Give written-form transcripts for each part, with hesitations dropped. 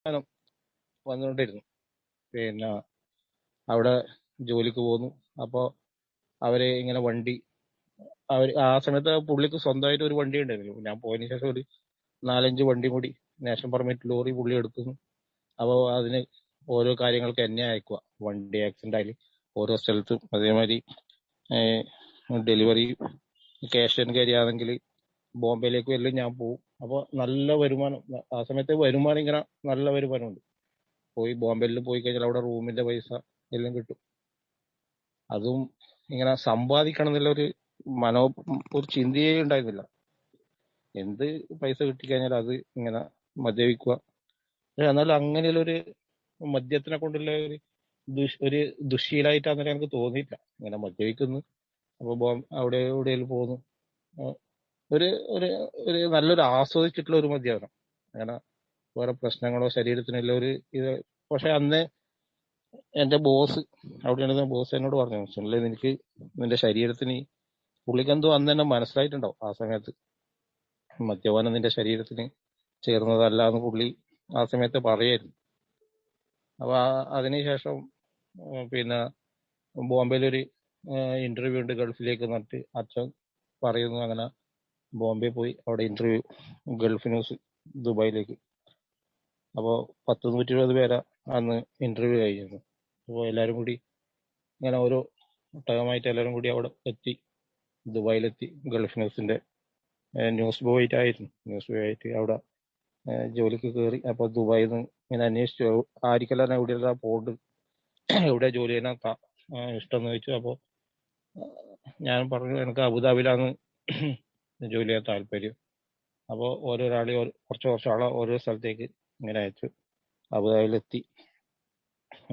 മദ്യപാനം വന്നുകൊണ്ടിരുന്നു. പിന്നെ അവിടെ ജോലിക്ക് പോന്നു. അപ്പോൾ അവര് ഇങ്ങനെ വണ്ടി, ആ സമയത്ത് പുള്ളിക്ക് സ്വന്തമായിട്ട് ഒരു വണ്ടി ഉണ്ടായിരുന്നു. ഞാൻ പോയതിനു ശേഷം ഒരു 4-5 വണ്ടി കൂടി നാഷണൽ പെർമിറ്റ് ലോറി പുള്ളി എടുക്കുന്നു. അപ്പോൾ അതിന് ഓരോ കാര്യങ്ങൾക്ക് എന്നെ അയക്കുക. വണ്ടി ആക്സിഡന്റ് ആയാലും ഓരോ സ്ഥലത്തും. അതേമാതിരി ഡെലിവറി ക്യാഷ് ആൻഡ് ക്യാരി ആണെങ്കിൽ ബോംബെയിലേക്ക് എല്ലാം ഞാൻ പോകും. അപ്പോൾ നല്ല വരുമാനം, ആ സമയത്ത് വരുമാനം ഇങ്ങനെ നല്ല വരുമാനമുണ്ട്. ബോംബെയിൽ പോയി കഴിഞ്ഞാൽ അവിടെ റൂമിന്റെ പൈസ എല്ലാം കിട്ടും. അതും ഇങ്ങനെ സമ്പാദിക്കണം എന്നുള്ള ഒരു ചിന്തയേ ഉണ്ടായിരുന്നില്ല. എന്ത് പൈസ കിട്ടിക്കഴിഞ്ഞാൽ അത് ഇങ്ങനെ മദ്യപിക്കുക. എന്നാലും അങ്ങനെയുള്ള ഒരു മദ്യത്തിനെ കൊണ്ടുള്ള ഒരു ദുശ്ശീലമായിട്ട് അന്നേരം എനിക്ക് തോന്നിയില്ല. ഇങ്ങനെ മദ്യപിക്കുന്നു, അപ്പോൾ അവിടെ എവിടെയെങ്കിലും പോകുന്നു. ഒരു ഒരു ഒരു നല്ലൊരു ആസ്വദിച്ചിട്ടുള്ള ഒരു മദ്യപാനം. അങ്ങനെ വേറെ പ്രശ്നങ്ങളോ ശരീരത്തിനുള്ള ഒരു ഇത്. പക്ഷെ അന്ന് എന്റെ ബോസ്, അവിടെ ബോസ് എന്നോട് പറഞ്ഞു, സുനിലെ നിനക്ക് നിന്റെ ശരീരത്തിന്, പുള്ളിക്കെന്തോ അന്ന് തന്നെ മനസ്സിലായിട്ടുണ്ടാവും ആ സമയത്ത്, മദ്യപാനം നിന്റെ ശരീരത്തിന് ചേർന്നതല്ല എന്ന് പുള്ളി ആ സമയത്ത് പറയായിരുന്നു. അപ്പൊ അതിനുശേഷം പിന്നെ ബോംബെയിലൊരു ഇന്റർവ്യൂ ഉണ്ട് ഗൾഫിലേക്ക് എന്നിട്ട് അച്ഛൻ പറയുന്നു. അങ്ങനെ ബോംബെ പോയി അവിടെ ഇന്റർവ്യൂ, ഗൾഫ് ന്യൂസ് ദുബായിലേക്ക്. അപ്പോൾ 120 പേരാ അന്ന് ഇന്റർവ്യൂ കഴിഞ്ഞിരുന്നു. അപ്പോൾ എല്ലാവരും കൂടി ഇങ്ങനെ ഓരോ ടേമായിട്ട് എല്ലാവരും കൂടി അവിടെ എത്തി, ദുബായിലെത്തി. ഗൾഫ് ന്യൂസിന്റെ ന്യൂസ് ബോയ് ആയിട്ട് അവിടെ ജോലിക്ക് കയറി. അപ്പോൾ ദുബായിൽ നിന്ന് ഇങ്ങനെ അന്വേഷിച്ചു, ആർക്കെല്ലാം എവിടെയെല്ലാം പോണ്ട്, എവിടെ ജോലി ചെയ്യാൻ ഇഷ്ടം എന്ന് ചോദിച്ചു. അപ്പോൾ ഞാൻ പറഞ്ഞു എനിക്ക് അബുദാബിയിലാണ് ജോലി ചെയ്യാൻ താല്പര്യം. അപ്പോൾ ഓരോരാളെ കുറച്ച് ആളെ ഓരോ സ്ഥലത്തേക്ക് ഇങ്ങനെ അയച്ചു. അബുദാബിയിലെത്തി.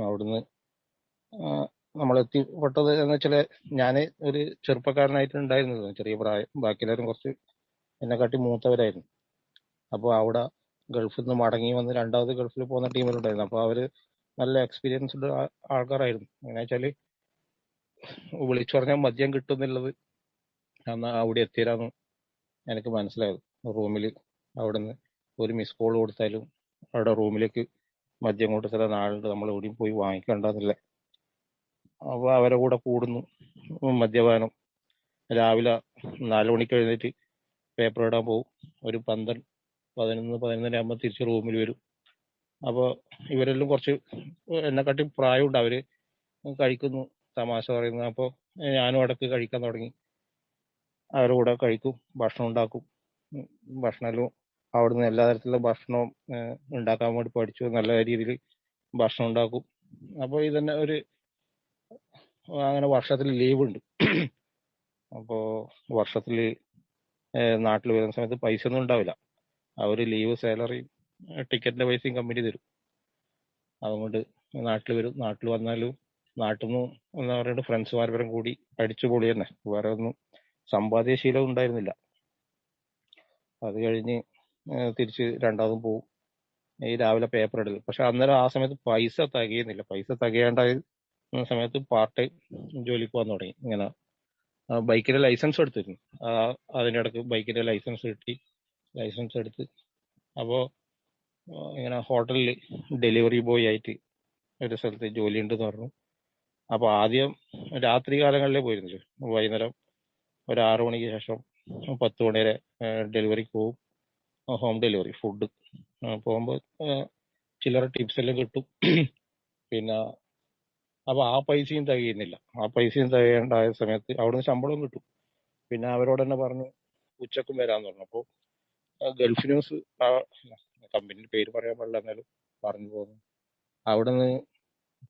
അവിടുന്ന് നമ്മളെത്തിപ്പെട്ടത് എന്ന് വെച്ചാൽ ഞാൻ ഒരു ചെറുപ്പക്കാരനായിട്ട് ഉണ്ടായിരുന്നത്, ചെറിയ പ്രായം. ബാക്കിയെല്ലാവരും കുറച്ച് എന്നെക്കാട്ടി മൂത്തവരായിരുന്നു. അപ്പോൾ അവിടെ ഗൾഫിൽ നിന്ന് മടങ്ങി വന്ന് രണ്ടാമത് ഗൾഫിൽ പോകുന്ന ടീമിലുണ്ടായിരുന്നു. അപ്പോൾ അവര് നല്ല എക്സ്പീരിയൻസ്ഡ് ആൾക്കാരായിരുന്നു. എങ്ങനെ വെച്ചാൽ വിളിച്ചു പറഞ്ഞാൽ മദ്യം കിട്ടുന്നുള്ളത് അന്ന് അവിടെ എത്തിയതാണ് എനിക്ക് മനസ്സിലായത്. റൂമിൽ അവിടുന്ന് ഒരു മിസ് കോൾ കൊടുത്താലും അവിടെ റൂമിലേക്ക് മദ്യം കൊടുത്താൽ നാളുണ്ട്, നമ്മൾ എവിടെയും പോയി വാങ്ങിക്കണ്ടെന്നില്ല. അപ്പോൾ അവരെ കൂടെ കൂടുന്നു, മദ്യപാനം. രാവിലെ 4 മണിക്ക് എഴുന്നേറ്റ് പേപ്പർ ഇടാൻ പോകും. ഒരു 11 ആകുമ്പോൾ തിരിച്ച് റൂമിൽ വരും. അപ്പോൾ ഇവരെല്ലാം കുറച്ച് എന്നെക്കാട്ടി പ്രായമുണ്ട്. അവര് കഴിക്കുന്നു, തമാശ പറയുന്നു. അപ്പോൾ ഞാനും ഇടയ്ക്ക് കഴിക്കാൻ തുടങ്ങി. അവരുടെ കൂടെ കഴിക്കും, ഭക്ഷണം ഉണ്ടാക്കും. ഭക്ഷണമെല്ലാം അവിടുന്ന് എല്ലാ തരത്തിലുള്ള ഭക്ഷണവും ഉണ്ടാക്കാൻ വേണ്ടി പഠിച്ചു. നല്ല രീതിയിൽ ഭക്ഷണം ഉണ്ടാക്കും. അപ്പോൾ ഇതന്നെ അങ്ങനെ വർഷത്തിൽ ലീവ് ഉണ്ട്. അപ്പോൾ വർഷത്തിൽ നാട്ടിൽ വരുന്ന സമയത്ത് പൈസ ഒന്നും ഉണ്ടാവില്ല. അവർ ലീവ്, സാലറി, ടിക്കറ്റിന്റെ പൈസയും കമ്പനി തരും. അതുകൊണ്ട് നാട്ടിൽ വരും. നാട്ടിൽ വന്നാലും നാട്ടിൽ നിന്ന് എന്താ പറയുക, ഫ്രണ്ട്സുമാരും കൂടി അടിച്ചു പൊളി തന്നെ. വേറെ ഒന്നും സമ്പാദ്യശീലം ഉണ്ടായിരുന്നില്ല. അത് കഴിഞ്ഞ് തിരിച്ച് രണ്ടാമതും പോവും. ഈ രാവിലെ പേപ്പർ ഇടൽ. പക്ഷെ അന്നേരം ആ സമയത്ത് പൈസ തികയുന്നില്ല. പൈസ തികയാണ്ടായ സമയത്ത് പാർട്ട് ടൈം ജോലിക്ക് പോകാൻ തുടങ്ങി. ഇങ്ങനെ ബൈക്കിന്റെ ലൈസൻസ് എടുത്തിരുന്നു. അതിൻ്റെ ഇടയ്ക്ക് ബൈക്കിന്റെ ലൈസൻസ് കിട്ടി. ലൈസൻസ് എടുത്ത് അപ്പോൾ ഇങ്ങനെ ഹോട്ടലിൽ ഡെലിവറി ബോയ് ആയിട്ട് ഒരു സ്ഥലത്ത് ജോലി ഉണ്ടെന്ന് പറഞ്ഞു. അപ്പോൾ ആദ്യം രാത്രി കാലങ്ങളിലേ പോയിരുന്നില്ല. വൈകുന്നേരം ഒരു 6 മണിക്ക് ശേഷം 10 മണി വരെ ഡെലിവറിക്ക് പോകും. ഹോം ഡെലിവറി ഫുഡ് പോകുമ്പോൾ ചില്ലറ ടിപ്സ് എല്ലാം കിട്ടും. പിന്നെ അപ്പോൾ ആ പൈസയും തികയുന്നില്ല. ആ പൈസയും തികയേണ്ടായ സമയത്ത് അവിടുന്ന് ശമ്പളവും കിട്ടും. പിന്നെ അവരോട് തന്നെ പറഞ്ഞു ഉച്ചക്കും വരാന്ന് പറഞ്ഞു. അപ്പോൾ ഗൾഫ് ന്യൂസ്, കമ്പനിയുടെ പേര് പറയാൻ പാടില്ല, എന്നാലും പറഞ്ഞു പോകുന്നു. അവിടുന്ന്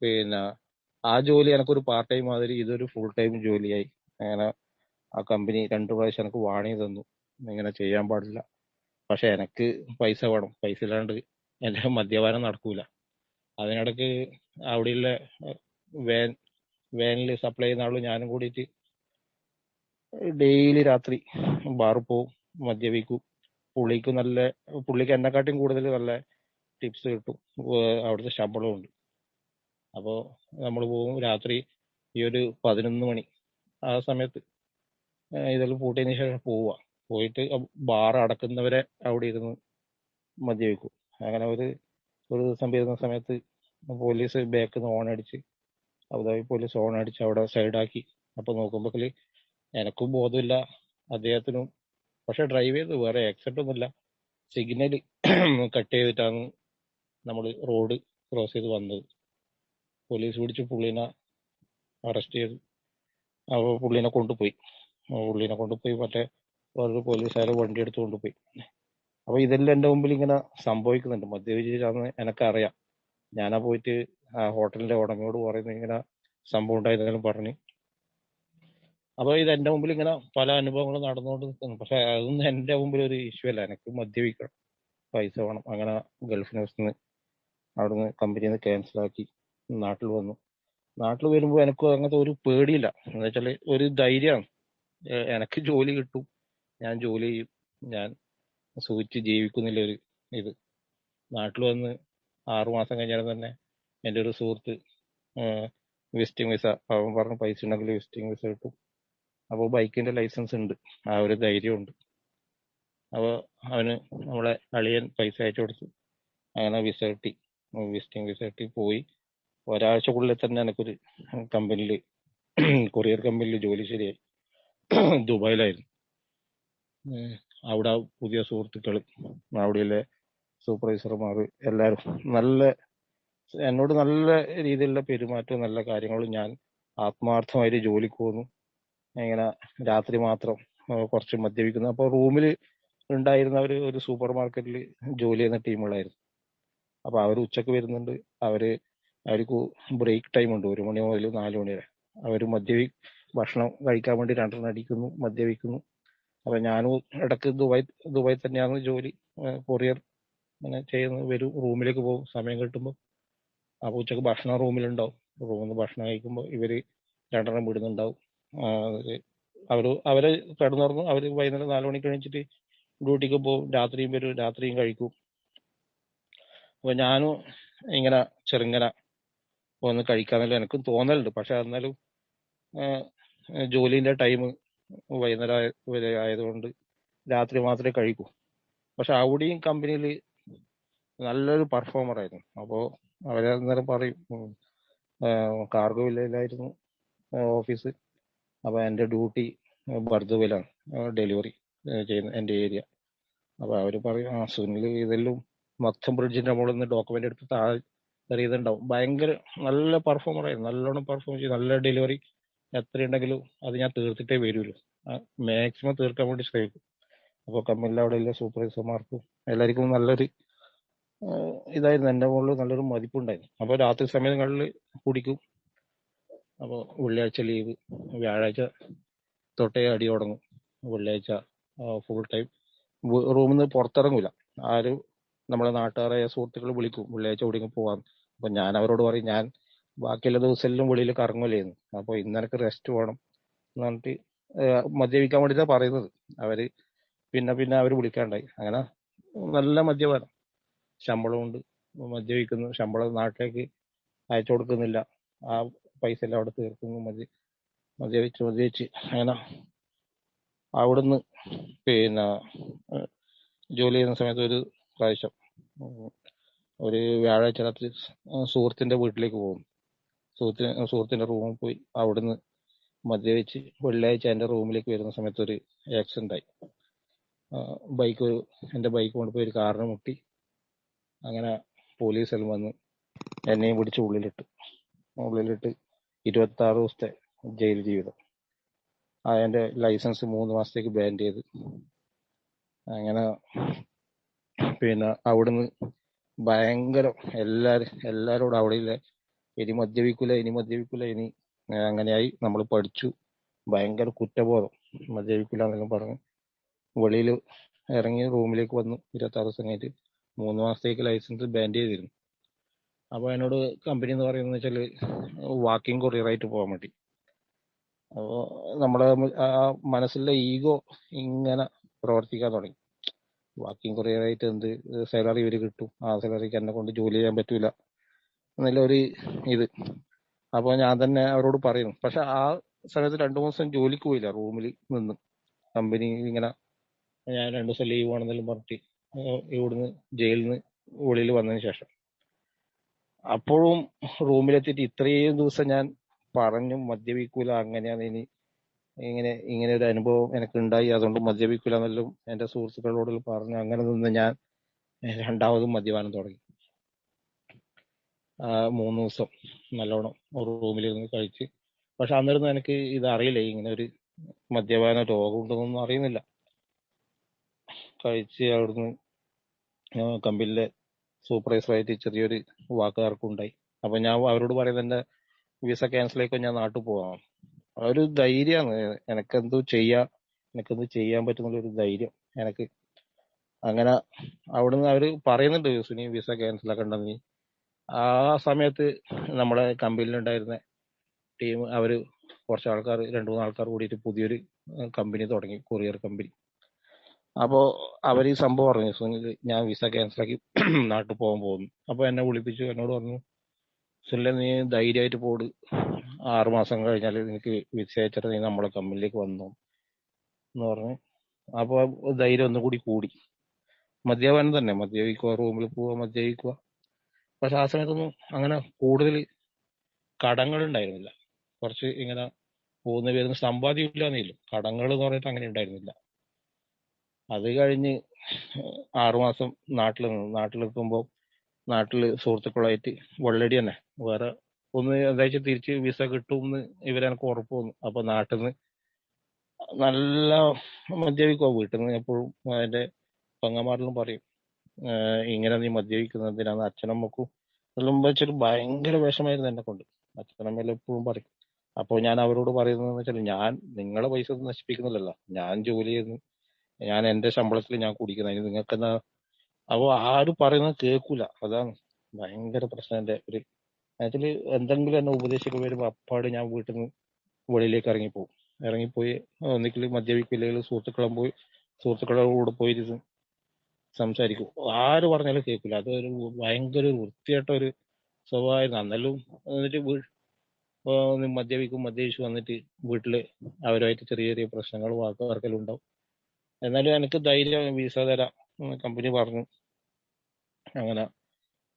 പിന്നെ ആ ജോലി എനിക്കൊരു പാർട്ട് ടൈം മാതിരി, ഇതൊരു ഫുൾ ടൈം ജോലിയായി. അങ്ങനെ ആ കമ്പനി 2 പ്രാവശ്യം എനിക്ക് വാണിംഗ് തന്നു, ഇങ്ങനെ ചെയ്യാൻ പാടില്ല. പക്ഷെ എനിക്ക് പൈസ വേണം, പൈസ ഇല്ലാണ്ട് എന്റെ മദ്യപാനം നടക്കൂല. അതിനിടയ്ക്ക് അവിടെയുള്ള വാനിൽ സപ്ലൈ ചെയ്യുന്ന ആളും ഞാനും കൂടിയിട്ട് ഡെയിലി രാത്രി ബാറിൽ പോവും, മദ്യപിക്കും. പുള്ളിക്ക് എന്നെക്കാട്ടും കൂടുതൽ നല്ല ടിപ്സ് കിട്ടും, അവിടുത്തെ ശമ്പളവും ഉണ്ട്. അപ്പോൾ നമ്മൾ പോകും രാത്രി. ഈ ഒരു 11 മണി ആ സമയത്ത് ഇതെല്ലാം പൂട്ടിയതിന് ശേഷം പോയിട്ട് ബാർ അടക്കുന്നവരെ അവിടെ ഇരുന്ന് മദ്യപിക്കും. അങ്ങനെ ഒരു ഒരു ദിവസം വരുന്ന സമയത്ത് പോലീസ് ബാക്കിൽ നിന്ന് ഓൺ അടിച്ച്, അബുദാബി പോലീസ് ഓൺ അടിച്ച് അവിടെ സൈഡാക്കി. അപ്പൊ നോക്കുമ്പോൾ എനക്കും ബോധമില്ല, അദ്ദേഹത്തിനും. പക്ഷെ ഡ്രൈവ് ചെയ്ത് വേറെ ആക്സിഡന്റ് ഒന്നുമില്ല. സിഗ്നൽ കട്ട് ചെയ്തിട്ടാണ് നമ്മൾ റോഡ് ക്രോസ് ചെയ്ത് വന്നത്. പോലീസ് പിടിച്ച് പുള്ളിനെ അറസ്റ്റ് ചെയ്ത് അപ്പോൾ പുള്ളിനെ കൊണ്ടുപോയി മറ്റേ വേറൊരു പോലീസുകാരെ വണ്ടി എടുത്ത് കൊണ്ടുപോയി. അപ്പൊ ഇതെല്ലാം എന്റെ മുമ്പിൽ ഇങ്ങനെ സംഭവിക്കുന്നുണ്ട്. മദ്യപിച്ചാന്ന് എനക്കറിയാം. ഞാനാ പോയിട്ട് ആ ഹോട്ടലിന്റെ ഉടമയോട് പറയുന്നത് ഇങ്ങനെ സംഭവം ഉണ്ടായതെങ്കിലും പറഞ്ഞ്. അപ്പൊ ഇത് എന്റെ മുമ്പിൽ ഇങ്ങനെ പല അനുഭവങ്ങളും നടന്നുകൊണ്ട് നിൽക്കുന്നു. പക്ഷെ അതൊന്നും എന്റെ മുമ്പിൽ ഒരു ഇഷ്യൂ അല്ല. എനിക്ക് മദ്യപിക്കണം, പൈസ വേണം. അങ്ങനെ ഗൾഫ് ന്യൂസിന്ന് അവിടുന്ന് കമ്പനിയിൽ നിന്ന് ക്യാൻസലാക്കി നാട്ടിൽ വന്നു. നാട്ടിൽ വരുമ്പോൾ എനിക്ക് അങ്ങനത്തെ ഒരു പേടിയില്ല. എന്ന് വെച്ചാല് ഒരു ധൈര്യമാണ്. എനക്ക് ജോലി കിട്ടും, ഞാൻ ജോലി ചെയ്യും, ഞാൻ സൂചിച്ച് ജീവിക്കുന്നില്ല ഒരു ഇത്. നാട്ടിൽ വന്ന് 6 മാസം കഴിഞ്ഞാൽ തന്നെ എൻ്റെ ഒരു സുഹൃത്ത് വിസിറ്റിംഗ് വിസ, അവൻ പറഞ്ഞ പൈസ ഉണ്ടെങ്കിൽ വിസിറ്റിംഗ് വിസ കിട്ടും. അപ്പോൾ ബൈക്കിന്റെ ലൈസൻസ് ഉണ്ട്, ആ ഒരു ധൈര്യമുണ്ട്. അപ്പോൾ അവന് നമ്മളെ അളിയൻ പൈസ അയച്ചു കൊടുത്തു. അങ്ങനെ വിസ കിട്ടി, വിസിറ്റിംഗ് വിസ കിട്ടി. പോയി ഒരാഴ്ചക്കുള്ളിൽ തന്നെ എനിക്കൊരു കമ്പനിയിൽ, കൊറിയർ കമ്പനിയിൽ ജോലി ശരിയായി. ദുബായിലായിരുന്നു. അവിടെ പുതിയ സുഹൃത്തുക്കൾ, അവിടെയുള്ള സൂപ്പർവൈസർമാർ എല്ലാവരും എന്നോട് നല്ല രീതിയിലുള്ള പെരുമാറ്റവും നല്ല കാര്യങ്ങളും. ഞാൻ ആത്മാർത്ഥമായിട്ട് ജോലിക്ക് പോകുന്നു. ഇങ്ങനെ രാത്രി മാത്രം കുറച്ച് മദ്യപിക്കുന്നു. അപ്പോൾ റൂമിൽ ഉണ്ടായിരുന്നവർ ഒരു സൂപ്പർ മാർക്കറ്റിൽ ജോലി ചെയ്യുന്ന ടീമുകളായിരുന്നു. അപ്പൊ അവർ ഉച്ചക്ക് വരുന്നുണ്ട്. അവർക്ക് ബ്രേക്ക് ടൈം ഉണ്ട്, 1 മണി മുതൽ 4 മണി വരെ. അവർ ഭക്ഷണം കഴിക്കാൻ വേണ്ടി 2 അടിക്കുന്നു, മദ്യപിക്കുന്നു. അപ്പൊ ഞാനും ഇടക്ക് ദുബായ് തന്നെയാണ് ജോലി, കൊറിയർ അങ്ങനെ ചെയ്യുന്നത്. വരും, റൂമിലേക്ക് പോകും സമയം കിട്ടുമ്പോൾ. അപ്പൊ ഉച്ചക്ക് ഭക്ഷണം റൂമിലുണ്ടാവും. റൂമിൽ നിന്ന് ഭക്ഷണം കഴിക്കുമ്പോൾ ഇവര് 2 വിടുന്നുണ്ടാവും. അവര് കിടന്നുറങ്ങും. അവര് വൈകുന്നേരം 4 മണിക്ക് എണീച്ചിട്ട് ഡ്യൂട്ടിക്ക് പോകും. രാത്രിയും വരും, രാത്രിയും കഴിക്കും. അപ്പൊ ഞാനും ഇങ്ങനെ ചെറുങ്ങനെ ഒന്ന് കഴിക്കാന്നല്ലോ എനിക്കും തോന്നലുണ്ട്. പക്ഷെ എന്നാലും ജോലിന്റെ ടൈം വൈകുന്നേരം വരെ ആയതുകൊണ്ട് രാത്രി മാത്രമേ കഴിക്കൂ. പക്ഷെ അവിടെയും കമ്പനിയിൽ നല്ലൊരു പെർഫോമർ ആയിരുന്നു. അപ്പോൾ അവരന്നേരം പറയും, കാർഗോ വില്ലയിലായിരുന്നു ഓഫീസ്. അപ്പൊ എന്റെ ഡ്യൂട്ടി ബർദുവിലാണ്, ഡെലിവറി ചെയ്യുന്ന എന്റെ ഏരിയ. അപ്പൊ അവര് പറയും, സുനിൽ ഇതെല്ലാം മൊത്തം ബ്രിഡ്ജിന്റെ മുകളിൽ നിന്ന് ഡോക്യുമെന്റ് എടുത്ത് താഴെ എറിയുന്നുണ്ടാവും. ഭയങ്കര നല്ല പെർഫോമർ ആയിരുന്നു, നല്ലോണം പെർഫോം ചെയ്തു. നല്ല ഡെലിവറി എത്രയുണ്ടെങ്കിലും അത് ഞാൻ തീർത്തിട്ടേ വരുള്ളൂ. മാക്സിമം തീർക്കാൻ വേണ്ടി ശ്രമിക്കും. അപ്പോൾ കമ്പനിയിൽ അവിടെയുള്ള സൂപ്പർവൈസർമാർക്കും എല്ലാവർക്കും നല്ലൊരു ഇതായിരുന്നു. എന്റെ മുകളിൽ നല്ലൊരു മതിപ്പുണ്ടായിരുന്നു. അപ്പോൾ രാത്രി സമയങ്ങളിൽ കുടിക്കും. അപ്പോൾ വെള്ളിയാഴ്ച ലീവ്, വ്യാഴാഴ്ച തൊട്ടേ അടി തുടങ്ങും. വെള്ളിയാഴ്ച ഫുൾ ടൈം റൂമിൽ നിന്ന് പുറത്തിറങ്ങൂല. ആരും നമ്മുടെ നാട്ടുകാരായ സുഹൃത്തുക്കൾ വിളിക്കും, വെള്ളിയാഴ്ച എവിടെയെങ്കിലും പോവാൻ. അപ്പൊ ഞാൻ അവരോട് പറയും, ഞാൻ ബാക്കിയുള്ള ദിവസമെല്ലാം വെളിയിൽ കറങ്ങൂലായിരുന്നു, അപ്പൊ ഇന്ന് എനിക്ക് റെസ്റ്റ് വേണം എന്ന് പറഞ്ഞിട്ട് മദ്യപിക്കാൻ വേണ്ടിയിട്ടാ പറയുന്നത്. അവര് പിന്നെ അവര് വിളിക്കാണ്ടായി. അങ്ങനെ നല്ല മദ്യപാനം, ശമ്പളമുണ്ട്, മദ്യപിക്കുന്നു, ശമ്പളം നാട്ടിലേക്ക് അയച്ചു കൊടുക്കുന്നില്ല, ആ പൈസ എല്ലാം അവിടെ തീർക്കുന്നു. മദ്യപിച്ച് അങ്ങനെ അവിടുന്ന് പിന്നെ ജോലി ചെയ്യുന്ന സമയത്ത് ഒരു പ്രാവശ്യം ഒരു വ്യാഴാഴ്ച രാത്രി സുഹൃത്തിന്റെ വീട്ടിലേക്ക് പോകും. സുഹൃത്തിന്റെ റൂമിൽ പോയി അവിടുന്ന് മദ്യപിച്ച് വെള്ളിയാഴ്ച എന്റെ റൂമിലേക്ക് വരുന്ന സമയത്ത് ഒരു ആക്സിഡന്റ് ആയി. എന്റെ ബൈക്ക് കൊണ്ടുപോയി ഒരു കാറിന് മുട്ടി. അങ്ങനെ പോലീസെല്ലാം വന്ന് എന്നെയും പിടിച്ച് ഉള്ളിലിട്ട് 26 ദിവസത്തെ ജയിൽ ജീവിതം. എന്റെ ലൈസൻസ് 3 മാസത്തേക്ക് ബാൻ ചെയ്ത്. അങ്ങനെ പിന്നെ അവിടുന്ന് ഭയങ്കര എല്ലാരോടും അവിടെയില്ല, ഇനി മദ്യപിക്കൂല, ഇനി അങ്ങനെയായി. നമ്മൾ പഠിച്ചു. ഭയങ്കര കുറ്റബോധം, മദ്യപിക്കൂല എന്നെല്ലാം പറഞ്ഞ് വെളിയിൽ ഇറങ്ങി റൂമിലേക്ക് വന്നു. 26 ദിവസം കഴിഞ്ഞിട്ട് 3 മാസത്തേക്ക് ലൈസൻസ് ബാൻ ചെയ്തിരുന്നു. അപ്പൊ എന്നോട് കമ്പനി എന്ന് പറയുന്നത് വെച്ചാല് വാക്കിംഗ് കൊറിയറായിട്ട് പോകാൻ വേണ്ടി. അപ്പോ നമ്മുടെ മനസ്സിലെ ഈഗോ ഇങ്ങനെ പ്രവർത്തിക്കാൻ തുടങ്ങി. വാക്കിംഗ് കൊറിയറായിട്ട് എന്ത് സാലറി ഇവര് കിട്ടും, ആ സാലറിക്ക് എന്നെ കൊണ്ട് ജോലി ചെയ്യാൻ പറ്റൂല എന്നുള്ള ഒരു ഇത്. അപ്പൊ ഞാൻ തന്നെ അവരോട് പറയുന്നു. പക്ഷെ ആ സമയത്ത് 2 ദിവസം ജോലിക്ക് പോയില്ല, റൂമിൽ നിന്ന്. കമ്പനി ഇങ്ങനെ ഞാൻ 2 ദിവസം ലീവ് ആണെന്നെല്ലാം പറഞ്ഞിട്ട് ഇവിടുന്ന് ജയിലിൽ നിന്ന് വെളിയിൽ വന്നതിന് ശേഷം അപ്പോഴും റൂമിലെത്തിയിട്ട് ഇത്രയും ദിവസം ഞാൻ പറഞ്ഞു മദ്യപിക്കൂല, അങ്ങനെയാണ് ഇനി ഇങ്ങനെ ഒരു അനുഭവം എനിക്ക് ഉണ്ടായി, അതുകൊണ്ട് മദ്യപിക്കൂല എന്നെല്ലാം എന്റെ സുഹൃത്തുക്കളോട് പറഞ്ഞു. അങ്ങനെ നിന്ന് ഞാൻ രണ്ടാമതും മദ്യപാനം തുടങ്ങി. 3 ദിവസം നല്ലോണം റൂമിലിരുന്ന് കഴിച്ച്. പക്ഷെ അന്നിരുന്ന് എനിക്ക് ഇത് അറിയില്ല, ഇങ്ങനെ ഒരു മദ്യപാന രോഗം ഉണ്ടെന്നൊന്നും അറിയുന്നില്ല. കഴിച്ച് അവിടുന്ന് കമ്പനിയിലെ സൂപ്പർവൈസറായിട്ട് ചെറിയൊരു വാക്കുതർക്കമുണ്ടായി. അപ്പൊ ഞാൻ അവരോട് പറയുന്നത് എന്റെ വിസ ക്യാൻസൽ ആയിക്കോ, ഞാൻ നാട്ടിൽ പോവാം. ആ ഒരു ധൈര്യമാണ് എനിക്കെന്തോ ചെയ്യാൻ പറ്റുന്നുള്ള ഒരു ധൈര്യം എനിക്ക്. അങ്ങനെ അവിടുന്ന് അവര് പറയുന്നുണ്ട്, സുനി വിസ ക്യാൻസൽ ആക്കണ്ട നീ. ആ സമയത്ത് നമ്മുടെ കമ്പനിയിലുണ്ടായിരുന്ന ടീം അവര് കുറച്ച് ആൾക്കാർ, 2-3 ആൾക്കാർ കൂടിയിട്ട് പുതിയൊരു കമ്പനി തുടങ്ങി, കൊറിയർ കമ്പനി. അപ്പോ അവർ ഈ സംഭവം പറഞ്ഞു, സുനിൽ ഞാൻ വിസ ക്യാൻസലാക്കി നാട്ടിൽ പോകാൻ പോകുന്നു. അപ്പൊ എന്നെ വിളിപ്പിച്ചു, എന്നോട് പറഞ്ഞു, സുനിലെ നീ ധൈര്യമായിട്ട് പോട്, 6 മാസം കഴിഞ്ഞാൽ നിനക്ക് വിസ അയച്ചിട്ട് നീ നമ്മളെ കമ്പനിയിലേക്ക് വന്നു എന്ന് പറഞ്ഞ്. അപ്പൊ ധൈര്യം ഒന്നുകൂടി കൂടി. മദ്യപാനം തന്നെ, മദ്യപിക്കുക, റൂമിൽ പോവുക, മദ്യപിക്കുക. പക്ഷെ ആ സമയത്തൊന്നും അങ്ങനെ കൂടുതൽ കടങ്ങൾ ഉണ്ടായിരുന്നില്ല. കുറച്ച് ഇങ്ങനെ പോകുന്ന പേരുന്ന സമ്പാദ്യം ഇല്ലാന്നേലും കടങ്ങൾ എന്ന് പറഞ്ഞിട്ട് അങ്ങനെ ഉണ്ടായിരുന്നില്ല. അത് കഴിഞ്ഞ് 6 മാസം നാട്ടിലെത്തുമ്പോൾ നാട്ടില് സുഹൃത്തുക്കളായിട്ട് വെള്ളടി തന്നെ, വേറെ ഒന്ന് എന്താ തിരിച്ച് വിസ കിട്ടുമെന്ന് ഇവരെനിക്ക് ഉറപ്പ് വന്നു. അപ്പൊ നാട്ടിൽ നിന്ന് നല്ല മദ്യപിക്കുക. വീട്ടിൽ നിന്ന് എപ്പോഴും എന്റെ പെങ്ങന്മാരെല്ലാം പറയും, ഇങ്ങനെ നീ മദ്യപിക്കുന്നത് എന്തിനാന്ന്. അച്ഛനമ്മക്കും എല്ലാം വെച്ചിട്ട് ഭയങ്കര വിഷമായിരുന്നു എന്നെ കൊണ്ട്. അച്ഛനമ്മയെല്ലാം എപ്പോഴും പറയും. അപ്പോൾ ഞാൻ അവരോട് പറയുന്നതെന്ന് വെച്ചാൽ, ഞാൻ നിങ്ങളെ പൈസ ഒന്നും നശിപ്പിക്കുന്നില്ലല്ലോ, ഞാൻ ജോലി ചെയ്യുന്നു, ഞാൻ എന്റെ ശമ്പളത്തിൽ ഞാൻ കുടിക്കുന്നത്, അതിന് നിങ്ങൾക്ക് എന്താ. അപ്പൊ ആരും പറയുന്നത് കേൾക്കൂല. അതാണ് ഭയങ്കര പ്രശ്നം. എന്റെ ഒരു ആക്ച്വലി എന്തെങ്കിലും എന്നെ ഉപദേശിക്കാൻ വരുമ്പോ അപ്പാട് ഞാൻ വീട്ടിൽ നിന്ന് വെളിയിലേക്ക് ഇറങ്ങിപ്പോയി ഒന്നിക്കൽ മദ്യപിക്കില്ലെങ്കിൽ സുഹൃത്തുക്കളുടെ കൂടെ പോയിരുന്ന് സംസാരിക്കും. ആര് പറഞ്ഞാലും കേൾക്കില്ല. അതൊരു ഭയങ്കര ഒരു വൃത്തികെട്ട ഒരു സ്വഭാവമായിരുന്നു. അന്നെല്ലാം എന്നിട്ട് മദ്യപിച്ചു വന്നിട്ട് വീട്ടില് അവരുമായിട്ട് ചെറിയ ചെറിയ പ്രശ്നങ്ങൾ, വാക്കുതർക്കലും ഉണ്ടാവും. എന്നാലും എനിക്ക് ധൈര്യം, വിസ തരാം കമ്പനി പറഞ്ഞു. അങ്ങനെ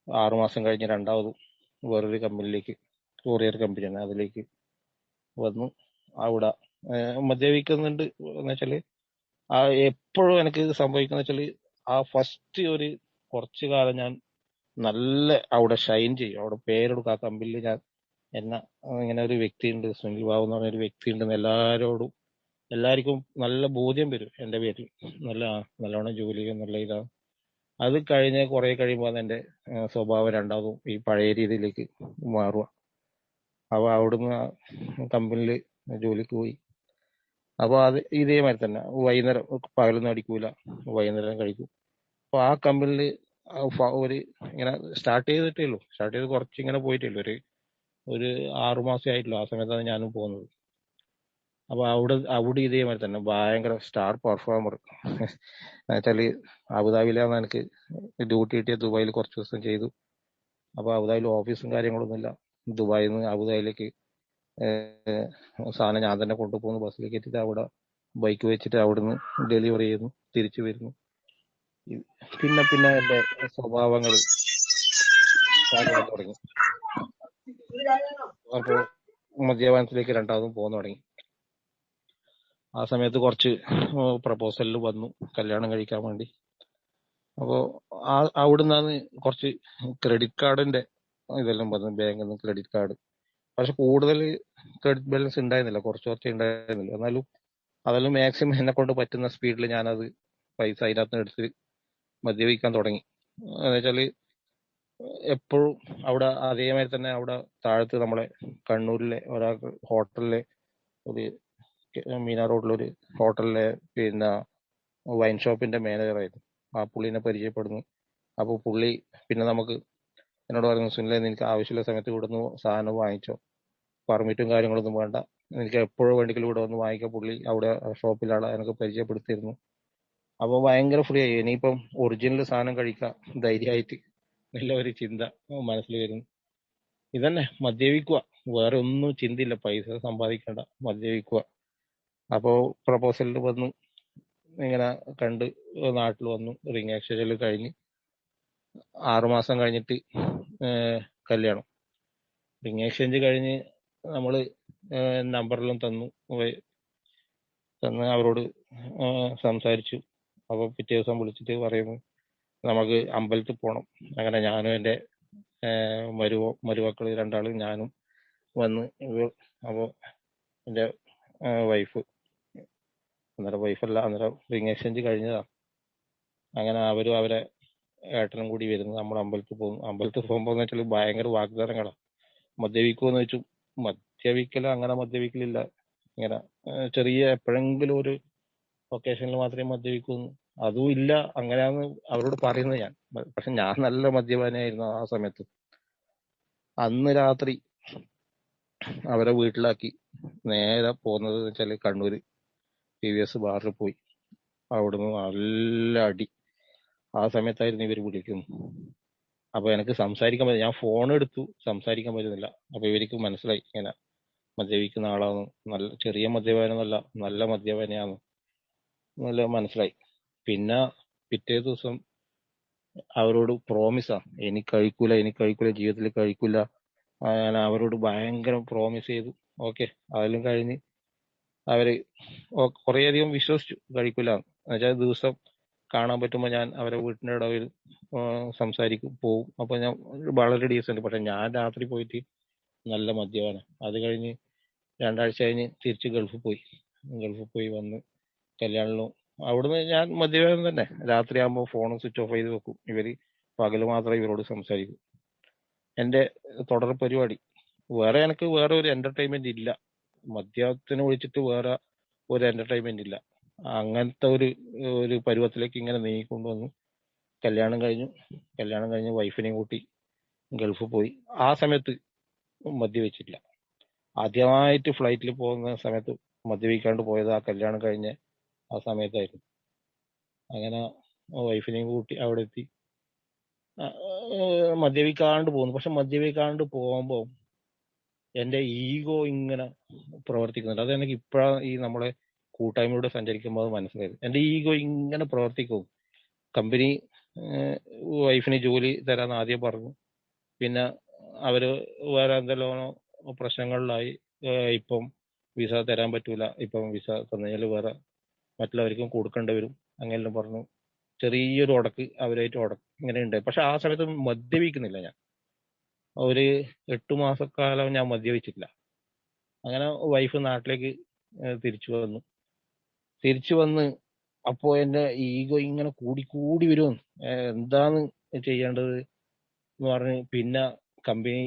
6 മാസം കഴിഞ്ഞ് രണ്ടാമതും വേറൊരു കമ്പനിയിലേക്ക്, കൊറിയർ കമ്പനിയാണ്, അതിലേക്ക് വന്നു. അവിടെ മദ്യപിക്കുന്നുണ്ട് എന്ന് വെച്ചാല് എപ്പോഴും എനിക്ക് ഇത് സംഭവിക്കുന്ന വെച്ചാല് ആ ഫസ്റ്റ് ഒരു കുറച്ചു കാലം ഞാൻ നല്ല അവിടെ ഷൈൻ ചെയ്യും. അവിടെ പേരെടുക്കും. ആ കമ്പനിയിൽ ഞാൻ ഇങ്ങനെ ഒരു വ്യക്തിയുണ്ട്, സുനിൽ ബാബു എന്ന് പറഞ്ഞ ഒരു വ്യക്തി ഉണ്ടെന്ന് എല്ലാവർക്കും നല്ല ബോധ്യം വരും എന്റെ പേരിൽ. നല്ലോണം ജോലി ചെയ്യും, നല്ല ഇതാണ്. അത് കഴിഞ്ഞ് കുറെ കഴിയുമ്പോൾ എന്റെ സ്വഭാവം രണ്ടാമതും ഈ പഴയ രീതിയിലേക്ക് മാറുക. അപ്പൊ അവിടുന്ന് കമ്പനിയിൽ ജോലിക്ക് പോയി. അപ്പൊ അത് ഇതേമാതിരി തന്നെ, വൈകുന്നേരം പകലൊന്നും അടിക്കൂല, വൈകുന്നേരം കഴിക്കും. അപ്പൊ ആ കമ്പനിയിൽ ഒരു ഇങ്ങനെ സ്റ്റാർട്ട് ചെയ്ത് കുറച്ച് ഇങ്ങനെ പോയിട്ടേ ഉള്ളൂ. ഒരു 6 മാസം ആയിട്ടുള്ളൂ. ആ സമയത്താണ് ഞാനും പോകുന്നത്. അപ്പൊ അവിടെ ഇതേമാതിരി തന്നെ ഭയങ്കര സ്റ്റാർ പെർഫോമർ എന്നുവെച്ചാല് അബുദാബിയിലാണ് എനിക്ക് ഡ്യൂട്ടി കിട്ടിയ. ദുബായിൽ കുറച്ച് ദിവസം ചെയ്തു. അപ്പൊ അബുദാബിയിൽ ഓഫീസും കാര്യങ്ങളൊന്നും ഇല്ല. ദുബായിൽ നിന്ന് അബുദാബിയിലേക്ക് സാധനം ഞാൻ തന്നെ കൊണ്ടുപോകുന്നു, ബസ്സിലേക്ക് എത്തിയിട്ട് അവിടെ ബൈക്ക് വെച്ചിട്ട് അവിടുന്ന് ഡെലിവറി ചെയ്യുന്നു, തിരിച്ചു വരുന്നു. പിന്നെ എന്റെ സ്വഭാവങ്ങൾ കാര്യങ്ങൾ തുടങ്ങി. അപ്പോ മദ്യപാനത്തിലേക്ക് രണ്ടാമതും പോകാൻ തുടങ്ങി. ആ സമയത്ത് കുറച്ച് പ്രപ്പോസലിൽ വന്നു കല്യാണം കഴിക്കാൻ വേണ്ടി. അപ്പോ അവിടുന്നാണ് കുറച്ച് ക്രെഡിറ്റ് കാർഡിന്റെ ഇതെല്ലാം വന്നു, ബാങ്കിൽ നിന്ന് ക്രെഡിറ്റ് കാർഡ്. പക്ഷെ കൂടുതൽ ക്രെഡിറ്റ് ബാലൻസ് ഉണ്ടായിരുന്നില്ല, കുറച്ചേ ഉണ്ടായിരുന്നില്ല. എന്നാലും അതെല്ലാം മാക്സിമം എന്നെ കൊണ്ട് പറ്റുന്ന സ്പീഡിൽ ഞാനത് പൈസ അതിനകത്ത് എടുത്ത് മദ്യപിക്കാൻ തുടങ്ങി. എന്നുവെച്ചാല് എപ്പോഴും അവിടെ അതേമാതിരി തന്നെ അവിടെ താഴത്ത് നമ്മളെ കണ്ണൂരിലെ ഒരാൾക്ക് ഹോട്ടലിലെ ഒരു മീനാ റോഡിലൊരു ഹോട്ടലിലെ പിന്നെ വൈൻ ഷോപ്പിന്റെ മാനേജറായിരുന്നു. ആ പുള്ളിനെ പരിചയപ്പെടുന്നു. അപ്പൊ പുള്ളി പിന്നെ എന്നോട് പറഞ്ഞു, സുനിലെ നിനക്ക് ആവശ്യമുള്ള സമയത്ത് ഇവിടുന്ന് സാധനം വാങ്ങിച്ചോ, പെർമിറ്റും കാര്യങ്ങളൊന്നും വേണ്ട, എനിക്ക് എപ്പോഴും വേണ്ടെങ്കിലും ഇവിടെ വന്ന് വാങ്ങിക്കാൻ പുള്ളി അവിടെ ഷോപ്പിലാണ് എനിക്ക് പരിചയപ്പെടുത്തിയിരുന്നു. അപ്പൊ ഭയങ്കര ഫ്രീ ആയി. ഇനിയിപ്പം ഒറിജിനൽ സാധനം കഴിക്കാം ധൈര്യമായിട്ട് നല്ല ഒരു ചിന്ത മനസ്സിൽ വരുന്നു. ഇതന്നെ മദ്യപിക്കുക, വേറെ ഒന്നും ചിന്തയില്ല, പൈസ സമ്പാദിക്കേണ്ട, മദ്യപിക്കുക. അപ്പോ പ്രപ്പോസലിൽ വന്നു, ഇങ്ങനെ കണ്ട് നാട്ടിൽ വന്നു, റിംഗ് എക്സ്ചേഞ്ചിൽ കഴിഞ്ഞ് 6 മാസം കഴിഞ്ഞിട്ട് കല്യാണം. റിംഗ് എക്സ്ചേഞ്ച് കഴിഞ്ഞ് നമ്മള് നമ്പറെല്ലാം തന്ന് അവരോട് സംസാരിച്ചു. അപ്പോൾ പിറ്റേ ദിവസം വിളിച്ചിട്ട് പറയുന്നു നമുക്ക് അമ്പലത്തിൽ പോകണം. അങ്ങനെ ഞാനും എൻ്റെ മരുമക്കൾ രണ്ടാളും ഞാനും വന്ന്. അപ്പോൾ എൻ്റെ വൈഫ്, അന്നേരം റിംഗ് എക്സ്ചേഞ്ച് കഴിഞ്ഞതാ. അങ്ങനെ അവരും അവരെ ഏട്ടനും കൂടി വരുന്നു. നമ്മൾ അമ്പലത്തിൽ പോകുന്നു. അമ്പലത്തിൽ പോകുമ്പോൾ എന്ന് വെച്ചാൽ ഭയങ്കര വാഗ്ദാനങ്ങളാണ്. മദ്യപിക്കുമെന്ന് വെച്ചു. മദ്യപിക്കൽ അങ്ങനെ മദ്യപിക്കലില്ല. ഇങ്ങനെ ചെറിയ എപ്പോഴെങ്കിലും ഒരു ഒക്കേഷനിൽ മാത്രമേ മദ്യപിക്കുന്നു. അതും ഇല്ല. അങ്ങനെയാന്ന് അവരോട് പറയുന്നത് ഞാൻ. പക്ഷെ ഞാൻ നല്ല മദ്യപാനായിരുന്നു ആ സമയത്ത്. അന്ന് രാത്രി അവരെ വീട്ടിലാക്കി നേരെ പോകുന്നത് വെച്ചാല് കണ്ണൂര് TVS ബാറിൽ പോയി. അവിടുന്ന് നല്ല അടി. ആ സമയത്തായിരുന്നു ഇവർ വിളിക്കുന്നു. അപ്പൊ എനിക്ക് സംസാരിക്കാൻ പറ്റില്ല. ഞാൻ ഫോൺ എടുത്തു, സംസാരിക്കാൻ പറ്റുന്നില്ല. അപ്പൊ ഇവർക്ക് മനസ്സിലായി ഇങ്ങനെ മദ്യപിക്കുന്ന ആളാന്ന്. നല്ല ചെറിയ മദ്യപാനമല്ല, നല്ല മദ്യപാനിയാന്ന് നല്ല മനസ്സിലായി. പിന്നെ പിറ്റേ ദിവസം അവരോട് പ്രോമിസാ, എനിക്ക് കഴിക്കൂല, ജീവിതത്തിൽ കഴിക്കൂല. ഞാൻ അവരോട് ഭയങ്കര പ്രോമിസ് ചെയ്തു. ഓക്കെ, അതെല്ലാം കഴിഞ്ഞ് അവര് കുറേയധികം വിശ്വസിച്ചു കഴിക്കൂല. എന്നുവെച്ചാൽ ദിവസം കാണാൻ പറ്റുമ്പോൾ ഞാൻ അവരെ വീട്ടിന്റെ ഇടയിൽ സംസാരിക്കും, പോവും. അപ്പൊ ഞാൻ വളരെ ഡീസന്റ്. പക്ഷെ ഞാൻ രാത്രി പോയിട്ട് നല്ല മദ്യപാനം. അത് കഴിഞ്ഞ് 2 ആഴ്ച കഴിഞ്ഞ് തിരിച്ച് ഗൾഫിൽ പോയി വന്ന് കല്യാണിലും അവിടുന്ന് ഞാൻ മദ്യപാനം തന്നെ. രാത്രിയാകുമ്പോൾ ഫോൺ സ്വിച്ച് ഓഫ് ചെയ്ത് വെക്കും. ഇവര് പകല് മാത്രമേ ഇവരോട് സംസാരിക്കൂ. എന്റെ തുടർ പരിപാടി എനിക്ക് വേറെ ഒരു എന്റർടൈൻമെന്റ് ഇല്ല. മദ്യത്തിന് ഒഴിച്ചിട്ട് വേറെ ഒരു എന്റർടൈൻമെന്റ് ഇല്ല. അങ്ങനത്തെ ഒരു പരുവത്തിലേക്ക് ഇങ്ങനെ നീങ്ങിക്കൊണ്ടുവന്നു. കല്യാണം കഴിഞ്ഞ് വൈഫിനെയും കൂട്ടി ഗൾഫിൽ പോയി. ആ സമയത്ത് മദ്യപിച്ചിട്ടില്ല. ആദ്യമായിട്ട് ഫ്ലൈറ്റിൽ പോകുന്ന സമയത്ത് മദ്യപിക്കാണ്ട് പോയത് ആ കല്യാണം കഴിഞ്ഞ ആ സമയത്തായിരുന്നു. അങ്ങനെ വൈഫിനെയും കൂട്ടി അവിടെ എത്തി. മദ്യപിക്കാണ്ട് പോകുന്നു. പക്ഷെ മദ്യപിക്കാണ്ട് പോകുമ്പോ എന്റെ ഈഗോ ഇങ്ങനെ പ്രവർത്തിക്കുന്നുണ്ട്. അത് എനിക്ക് ഇപ്പോഴാണ് ഈ നമ്മളെ കൂട്ടായ്മയോടെ സഞ്ചരിക്കുമ്പോൾ മനസ്സിലായത്. എന്റെ ഈഗോ ഇങ്ങനെ പ്രവർത്തിക്കും. കമ്പനി വൈഫിന് ജോലി തരാന്ന് ആദ്യം പറഞ്ഞു. പിന്നെ അവര് വേറെ എന്തെല്ലാം പ്രശ്നങ്ങളിലായി. ഇപ്പം വിസ തരാൻ പറ്റൂല, ഇപ്പം വിസ തന്നുകഴിഞ്ഞാൽ വേറെ മറ്റുള്ളവർക്കും കൊടുക്കേണ്ടി വരും, അങ്ങനെല്ലാം പറഞ്ഞു. ചെറിയൊരു അവരായിട്ട് ഇങ്ങനെ ഉണ്ട്. പക്ഷെ ആ സമയത്ത് മദ്യപിക്കുന്നില്ല ഞാൻ. ഒരു 8 മാസക്കാലം ഞാൻ മദ്യപിച്ചിട്ടില്ല. അങ്ങനെ വൈഫ് നാട്ടിലേക്ക് തിരിച്ചു വന്ന് അപ്പോ എന്റെ ഈഗോ ഇങ്ങനെ കൂടി വരുമെന്ന്. എന്താണ് ചെയ്യേണ്ടത് എന്ന് പറഞ്ഞ് പിന്നെ കമ്പനി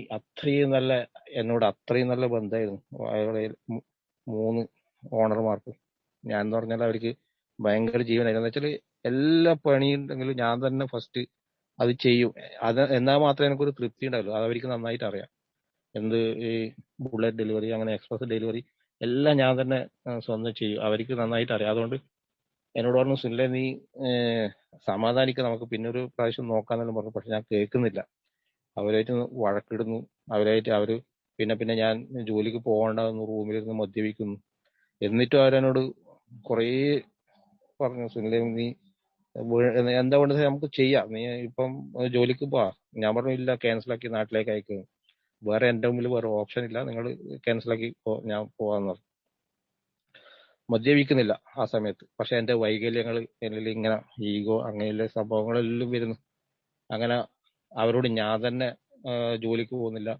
എന്നോട് അത്രയും നല്ല ബന്ധമായിരുന്നു. അവരുടെ 3 ഓണർമാർക്ക്. ഞാൻ എന്ന് പറഞ്ഞാൽ അവർക്ക് ഭയങ്കര ജീവനായിരുന്നു. എന്ന് വെച്ചാൽ എല്ലാ പണിയുണ്ടെങ്കിലും ഞാൻ തന്നെ ഫസ്റ്റ് അത് ചെയ്യും. എന്നാൽ മാത്രമേ എനിക്കൊരു തൃപ്തി ഉണ്ടാവുള്ളൂ. അത് അവർക്ക് നന്നായിട്ട് അറിയാം. ഈ ബുള്ളറ്റ് ഡെലിവറി, അങ്ങനെ എക്സ്പ്രസ് ഡെലിവറി എല്ലാം ഞാൻ തന്നെ സ്വന്തം ചെയ്യും. അവർക്ക് നന്നായിട്ട് അറിയാം. അതുകൊണ്ട് എന്നോട് പറഞ്ഞു, സുനിലെ നീ സമാധാനിക്കുക, നമുക്ക് പിന്നെ ഒരു പ്രാവശ്യം നോക്കാന്നെല്ലാം പറഞ്ഞു. പക്ഷെ ഞാൻ കേൾക്കുന്നില്ല. അവരായിട്ട് വഴക്കിടുന്നു. അവര് പിന്നെ ഞാൻ ജോലിക്ക് പോകണ്ടെന്ന് റൂമിലിരുന്ന് മദ്യപിക്കുന്നു. എന്നിട്ടും അവരെന്നോട് കുറേ പറഞ്ഞു, സുനിലെ നീ എന്താ വേണ്ടത് നമുക്ക് ചെയ്യാം, നീ ഇപ്പം ജോലിക്ക് പോവാ. ഞാൻ പറഞ്ഞു ഇല്ല, ക്യാൻസലാക്കി നാട്ടിലേക്ക് അയക്കുന്നു. എന്റെ മുമ്പിൽ വേറെ ഓപ്ഷൻ ഇല്ല, നിങ്ങൾ ക്യാൻസലാക്കി ഞാൻ പോവാന്ന് പറഞ്ഞു. മദ്യപിക്കുന്നില്ല ആ സമയത്ത്. പക്ഷെ എന്റെ വൈകല്യങ്ങൾ എന്നിൽ ഇങ്ങനെ ഈഗോ അങ്ങനെയുള്ള സംഭവങ്ങളെല്ലാം വരുന്നു. അങ്ങനെ അവരോട് ഞാൻ തന്നെ ജോലിക്ക് പോകുന്നില്ല,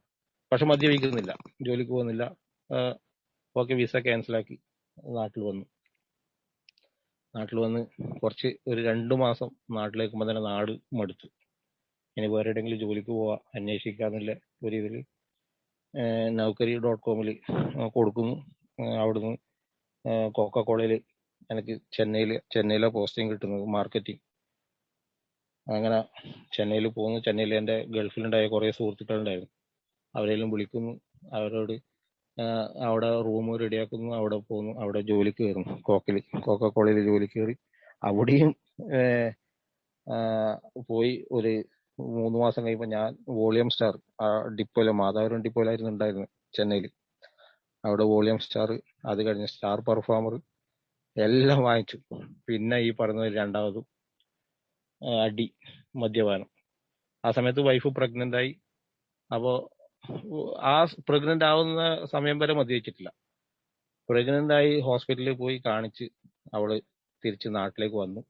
പക്ഷെ മദ്യപിക്കുന്നില്ല, ജോലിക്ക് പോകുന്നില്ല. ഓക്കെ, വിസ ക്യാൻസലാക്കി നാട്ടിൽ വന്ന് കുറച്ച് ഒരു 2 മാസം നാട്ടിലേക്കുമ്പോൾ തന്നെ നാട് മടുത്തു. ഇനി വേറെ എവിടെയെങ്കിലും ജോലിക്ക് പോവാ അന്വേഷിക്കാന്നുള്ള ഒരു ഇതിൽ Naukri.com കൊടുക്കുന്നു. അവിടുന്ന് കോക്കക്കോളയിൽ എനിക്ക് ചെന്നൈയിലെ പോസ്റ്റിംഗ് കിട്ടുന്നത്, മാർക്കറ്റിംഗ്. അങ്ങനെ ചെന്നൈയിൽ പോകുന്നു. ചെന്നൈയിൽ എൻ്റെ ഗൾഫിലുണ്ടായ കുറേ സുഹൃത്തുക്കളുണ്ടായിരുന്നു. അവരെല്ലാം വിളിക്കുന്നു. അവരോട് അവിടെ റൂം റെഡിയാക്കുന്നു. അവിടെ പോകുന്നു. അവിടെ ജോലിക്ക് കയറുന്നു. കോക്കക്കോളയിൽ ജോലിക്ക് കയറി. അവിടെയും പോയി ഒരു 3 മാസം കഴിയുമ്പോൾ ഞാൻ വോളിയം സ്റ്റാർ ഡിപ്പോയിലെ മാധവരം ഡിപ്പോയിലായിരുന്നു ഉണ്ടായിരുന്നത് ചെന്നൈയിൽ. അവിടെ വോളിയം സ്റ്റാർ, അത് കഴിഞ്ഞ് സ്റ്റാർ പെർഫോമർ എല്ലാം വാങ്ങിച്ചു. പിന്നെ ഈ പറഞ്ഞ രണ്ടാമതും അടി, മദ്യപാനം. ആ സമയത്ത് വൈഫ് പ്രഗ്നന്റ് ആയി. അപ്പോ ആ പ്രഗ്നന്റ് ആവുന്ന സമയം വരെ മദ്യപിച്ചിട്ടില്ല. പ്രഗ്നന്റ് ആയി ഹോസ്പിറ്റലിൽ പോയി കാണിച്ച് അവള് തിരിച്ച് നാട്ടിലേക്ക് വന്നു.